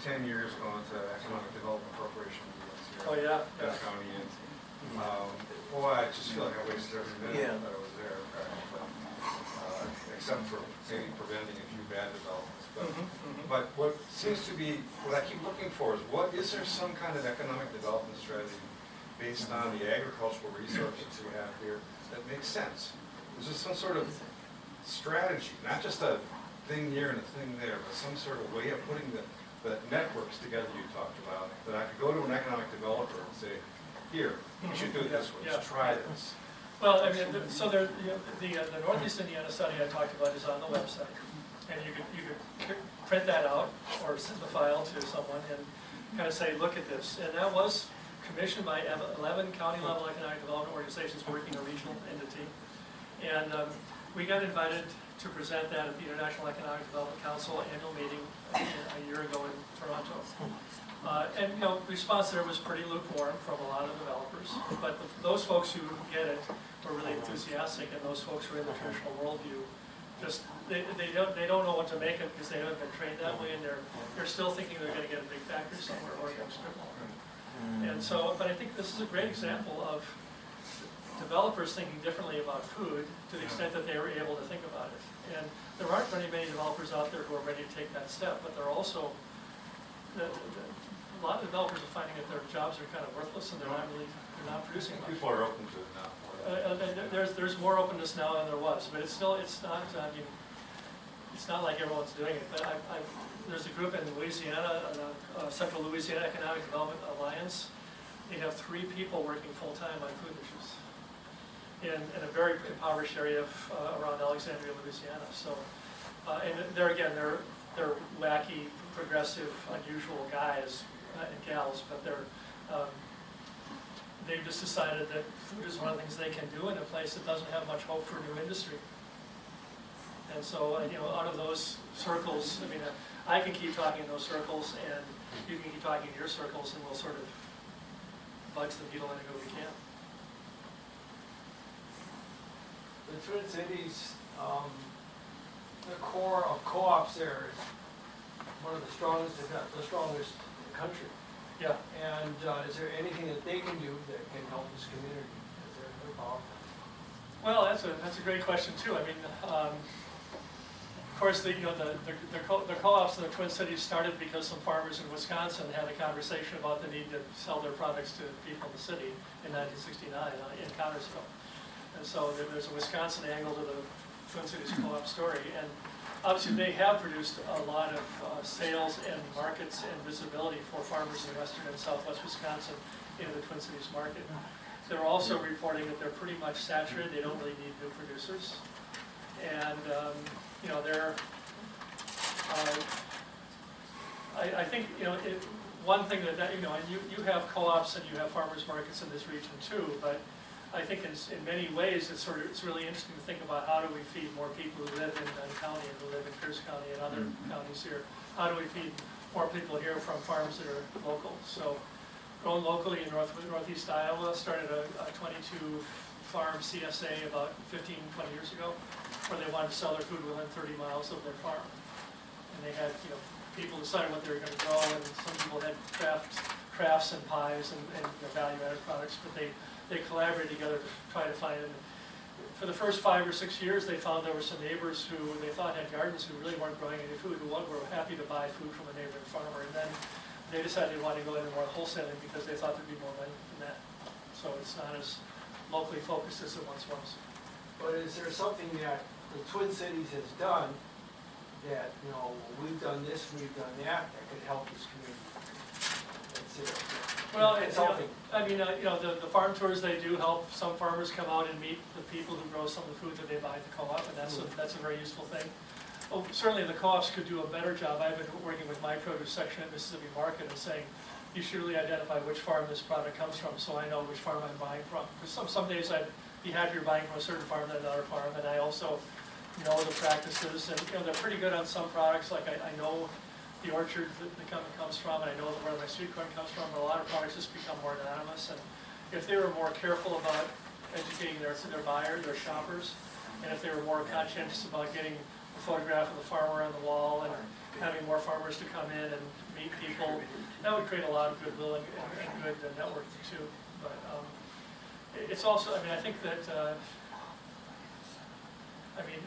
10 years going to Economic Development Corporation meetings here Oh yeah. in Dunn County, and boy, I just feel like I wasted every minute that I was there, except for maybe preventing a few bad developments. But what seems to be, what I keep looking for is there some kind of economic development strategy based on the agricultural resources we have here that makes sense? Is there some sort of strategy, not just a thing here and a thing there, but some sort of way of putting the networks together you talked about, that I could go to an economic developer and say, here, you should do it this way, just try this. Well, I mean, so the Northeast Indiana study I talked about is on the website, and you could print that out or send the file to someone and kind of say, look at this. And that was commissioned by 11 county-level economic development organizations working a regional entity, and we got invited to present that at the International Economic Development Council annual meeting a year ago in Toronto. And the response there was pretty lukewarm from a lot of developers, but those folks who get it were really enthusiastic, and those folks who are in the traditional worldview just they don't know what to make of it because they haven't been trained that way, and they're still thinking they're going to get a big factory somewhere or a big strip mall. And so, but I think this is a great example of developers thinking differently about food to the extent that they were able to think about it. And there aren't many developers out there who are ready to take that step, but they're also a lot of developers are finding that their jobs are kind of worthless and they're not producing much. People are open to it now. There's more openness now than there was, but it's not like everyone's doing it. But there's a group in Louisiana, Central Louisiana Economic Development Alliance. They have 3 people working full-time on food issues in a very impoverished area around Alexandria, Louisiana. So, and they're wacky, progressive, unusual guys and gals, but they've just decided that food is one of the things they can do in a place that doesn't have much hope for new industry. And so, out of those circles, I mean, I can keep talking in those circles, and you can keep talking in your circles, and we'll sort of budge the needle any way we can. The Twin Cities, the core of co-ops there is one of the strongest, if not the strongest in the country. Yeah. And is there anything that they can do that can help this community? Is there a powerful? Well, that's a great question too. I mean, of course, the co-ops in the Twin Cities started because some farmers in Wisconsin had a conversation about the need to sell their products to people in the city in 1969 in Connersville. And so there's a Wisconsin angle to the Twin Cities co-op story. And obviously they have produced a lot of sales and markets and visibility for farmers in western and southwest Wisconsin in the Twin Cities market. They're also reporting that they're pretty much saturated. They don't really need new producers. And, I think, one thing that, you know, and you have co-ops and you have farmers markets in this region too, but I think in many ways, it's really interesting to think about how do we feed more people who live in Dunn County and who live in Pierce County and other counties here. How do we feed more people here from farms that are local? So growing locally in northeast Iowa started a 22 farm CSA about 15, 20 years ago, where they wanted to sell their food within 30 miles of their farm. And they had, you know, people decided what they were going to grow, and some people had crafts and pies and you know, value-added products, but they collaborated together to try to find it. For the first 5 or 6 years, they found there were some neighbors who they thought had gardens who really weren't growing any food, who were happy to buy food from a neighboring farmer. And then they decided they wanted to go into more wholesaling because they thought there'd be more money in that. So it's not as locally focused as it once was. But is there something that the Twin Cities has done that, you know, we've done this, we've done that could help this community? That's it. Well, It's you know, helping. I mean, you know, the farm tours they do help some farmers come out and meet the people who grow some of the food that they buy at the co-op, and that's a very useful thing. Oh, certainly the co-ops could do a better job. I've been working with my produce section at Mississippi Market and saying, you should really identify which farm this product comes from so I know which farm I'm buying from. Because some days I'd be happier buying from a certain farm than another farm, and I also know the practices, and you know, they're pretty good on some products, like I know the orchard that the company comes from, and I know where my sweet corn comes from, but a lot of products just become more anonymous, and if they were more careful about educating their buyer, their shoppers, and if they were more conscientious about getting a photograph of the farmer on the wall and having more farmers to come in and meet people, that would create a lot of goodwill and good networking too. But it's also, I mean, I think that, I mean,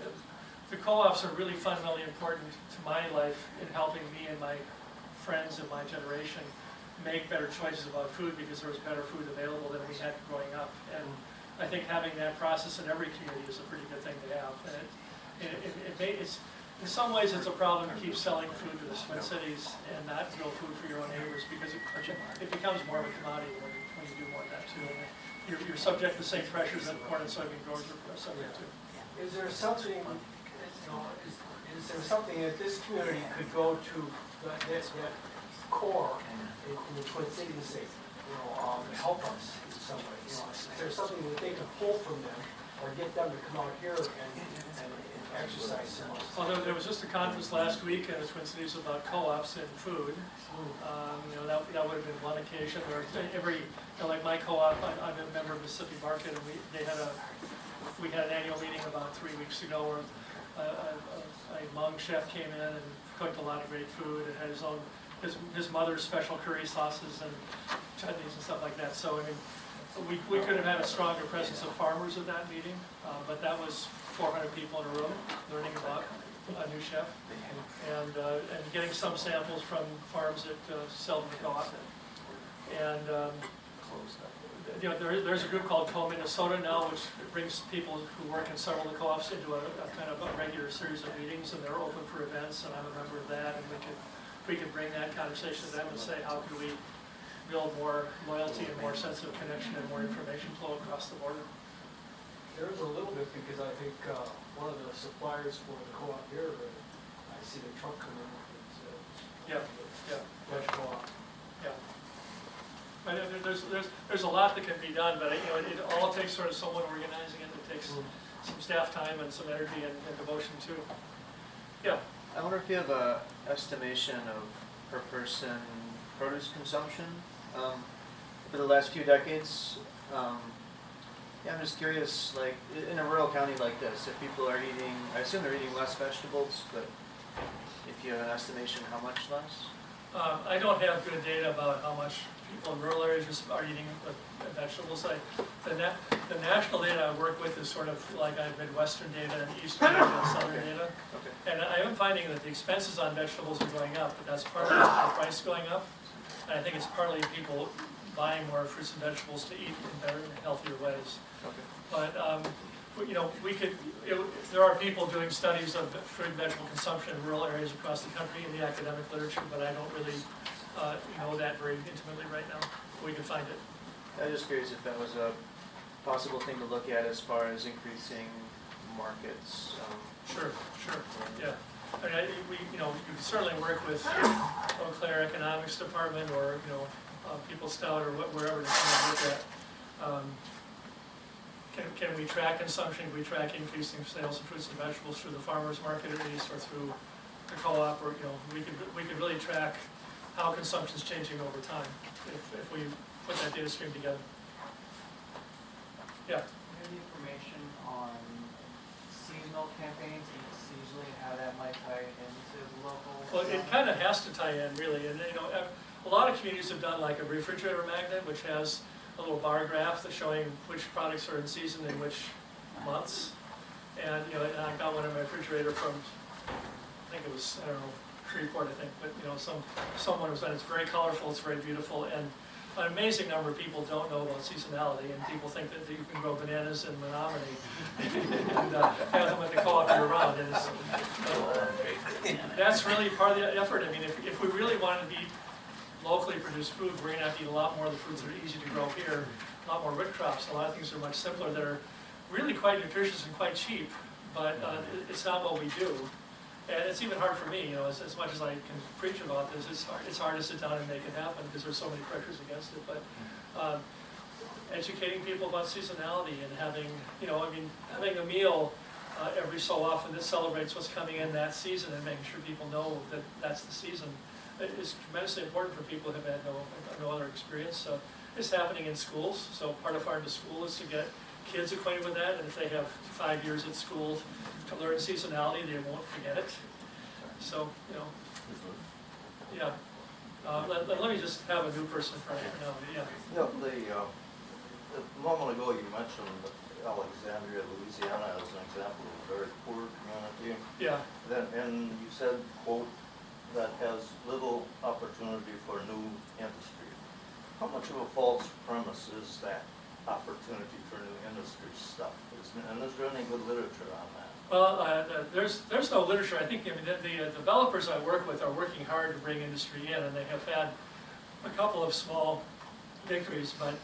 the co-ops are really fundamentally important to my life in helping me and my friends of my generation make better choices about food because there was better food available than we had growing up. And I think having that process in every community is a pretty good thing to have. And it's in some ways it's a problem to keep selling food to the Twin Cities and not grow food for your own neighbors because it becomes more of a commodity when you do more of that too. And you're subject to the same pressures that corn and soybean growers are subject to. Is there something, you know, is there something that this community could go to that core in the Twin Cities and say, you know, help us in some way? You know, is there something that they can pull from them or get them to come out here and exercise some? Well, there was just a conference last week in the Twin Cities about co-ops and food. You know, that would have been one occasion where every, you know, like my co-op, I'm a member of Mississippi Market, and we had an annual meeting about 3 weeks ago where a Hmong chef came in and cooked a lot of great food and had his mother's special curry sauces and chutneys and stuff like that. So I mean, we could have had a stronger presence of farmers at that meeting, but that was 400 people in a room learning about a new chef and getting some samples from farms that sell to the co-op. And you know, there's a group called Co-Minnesota now, which brings people who work in several of the co-ops into a kind of a regular series of meetings, and they're open for events, and I'm a member of that, and we could bring that conversation to them and say, how can we build more loyalty and more sense of connection and more information flow across the border? There's a little bit, because I think one of the suppliers for the co-op here, I see the truck coming in. Yeah. Fresh co-op. Yeah. But there's a lot that can be done, but you know, it all takes sort of someone organizing it. It takes some staff time and some energy and devotion too. Yeah. I wonder if you have a estimation of per person produce consumption for the last few decades. Yeah, I'm just curious, like in a rural county like this, if people are eating, I assume they're eating less vegetables, but if you have an estimation, how much less? I don't have good data about how much people in rural areas are eating vegetables. The national data I work with is sort of like I have Midwestern data and Eastern data and Southern data. Okay. And I am finding that the expenses on vegetables are going up, but that's partly the price going up. And I think it's partly people buying more fruits and vegetables to eat in better and healthier ways. Okay. But you know, there are people doing studies of fruit and vegetable consumption in rural areas across the country in the academic literature, but I don't really know that very intimately right now. We can find it. I was just curious if that was a possible thing to look at as far as increasing markets. Sure, yeah. I mean, we, you know, you can certainly work with Eau Claire Economics Department or, you know, People Stout or wherever to come and look at. Can we track consumption? Can we track increasing sales of fruits and vegetables through the farmer's market at least, or through the co-op, or, you know, we could really track how consumption's changing over time if we put that data stream together. Yeah. Any information on seasonal campaigns and seasonally how that might tie into the local? Well, it kind of has to tie in, really, and you know, a lot of communities have done like a refrigerator magnet, which has a little bar graph that's showing which products are in season in which months. And you know, and I got one in my refrigerator from, I think it was, I don't know, Shreveport, I think, but you know, someone was done. It's very colorful, it's very beautiful, and an amazing number of people don't know about seasonality, and people think that you can grow bananas in Menominee and have them at the co-op year-round. And that's really part of the effort. I mean, if we really wanted to eat locally produced food, we're going to have to eat a lot more of the foods that are easy to grow here, a lot more root crops. A lot of things are much simpler that are really quite nutritious and quite cheap, but it's not what we do. And it's even hard for me, you know, as much as I can preach about this, it's hard to sit down and make it happen because there's so many pressures against it. But educating people about seasonality and having, you know, I mean, having a meal every so often that celebrates what's coming in that season and making sure people know that that's the season is tremendously important for people who have had no other experience. So it's happening in schools. So part of Farm to School is to get kids acquainted with that, and if they have 5 years at school to learn seasonality, they won't forget it. So, you know, yeah. Let me just have a new person in front of you now. Yeah. Yeah, a moment ago you mentioned Alexandria, Louisiana as an example of a very poor community. Yeah. And you said, quote, that has little opportunity for new industry. How much of a false premise is that opportunity for new industry stuff? And is there any good literature on that? Well, there's no literature. I think, I mean, the developers I work with are working hard to bring industry in, and they have had a couple of small victories, but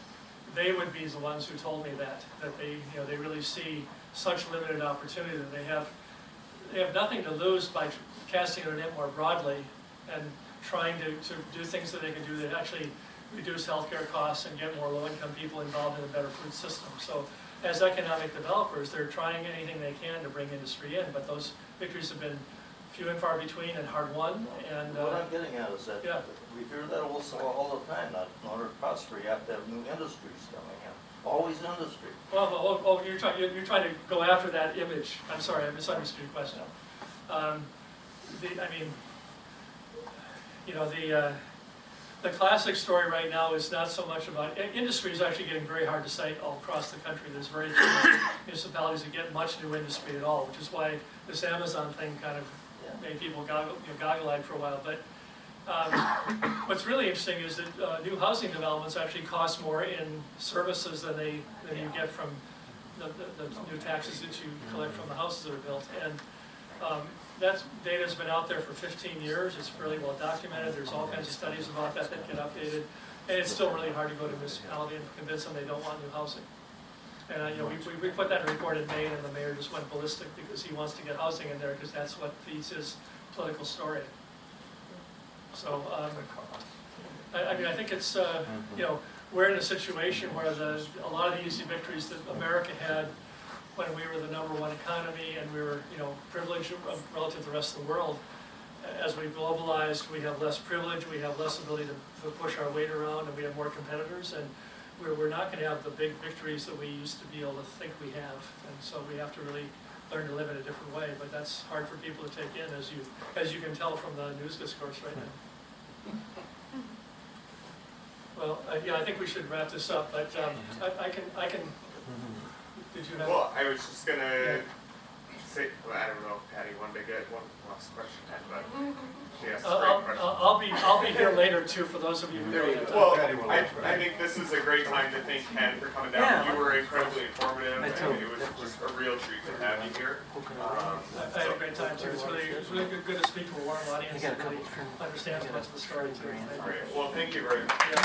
they would be the ones who told me that they, you know, they really see such limited opportunity that they have nothing to lose by casting it net more broadly and trying to do things that they can do that actually reduce healthcare costs and get more low-income people involved in a better food system. So as economic developers, they're trying anything they can to bring industry in, but those victories have been few and far between and hard won. And what I'm getting at is that we hear that also all the time, that in order to prosper, you have to have new industries coming in. Always industry. Well, you're trying to go after that image. I'm sorry, I misunderstood your question. I mean, you know, the classic story right now is not so much about, industry is actually getting very hard to cite all across the country. There's very few municipalities that get much new industry at all, which is why this Amazon thing kind of made people goggle-eyed for a while. But what's really interesting is that new housing developments actually cost more in services than you get from the new taxes that you collect from the houses that are built. And that data's been out there for 15 years. It's fairly well documented. There's all kinds of studies about that get updated. And it's still really hard to go to a municipality and convince them they don't want new housing. And you know, we put that in a report in Maine, and the mayor just went ballistic because he wants to get housing in there because that's what feeds his political story. So, I mean, I think it's, you know, we're in a situation where a lot of the easy victories that America had when we were the #1 economy and we were, you know, privileged relative to the rest of the world. As we globalized, we have less privilege, we have less ability to push our weight around, and we have more competitors, and we're not going to have the big victories that we used to be able to think we have. And so we have to really learn to live in a different way, but that's hard for people to take in, as you can tell from the news discourse right now. Well, yeah, I think we should wrap this up, but I can. Did you have? Well, I was just gonna say, well, I don't know if Patty wanted to get one last question in, but she asked a great question. I'll be here later too, for those of you who don't have time. Well, I think this is a great time to thank Ken for coming down. You were incredibly informative, and it was just a real treat to have you here. I had a great time too. It's really good to speak to a warm audience that really understands much of the story too. Great. Well, thank you very much. Yeah.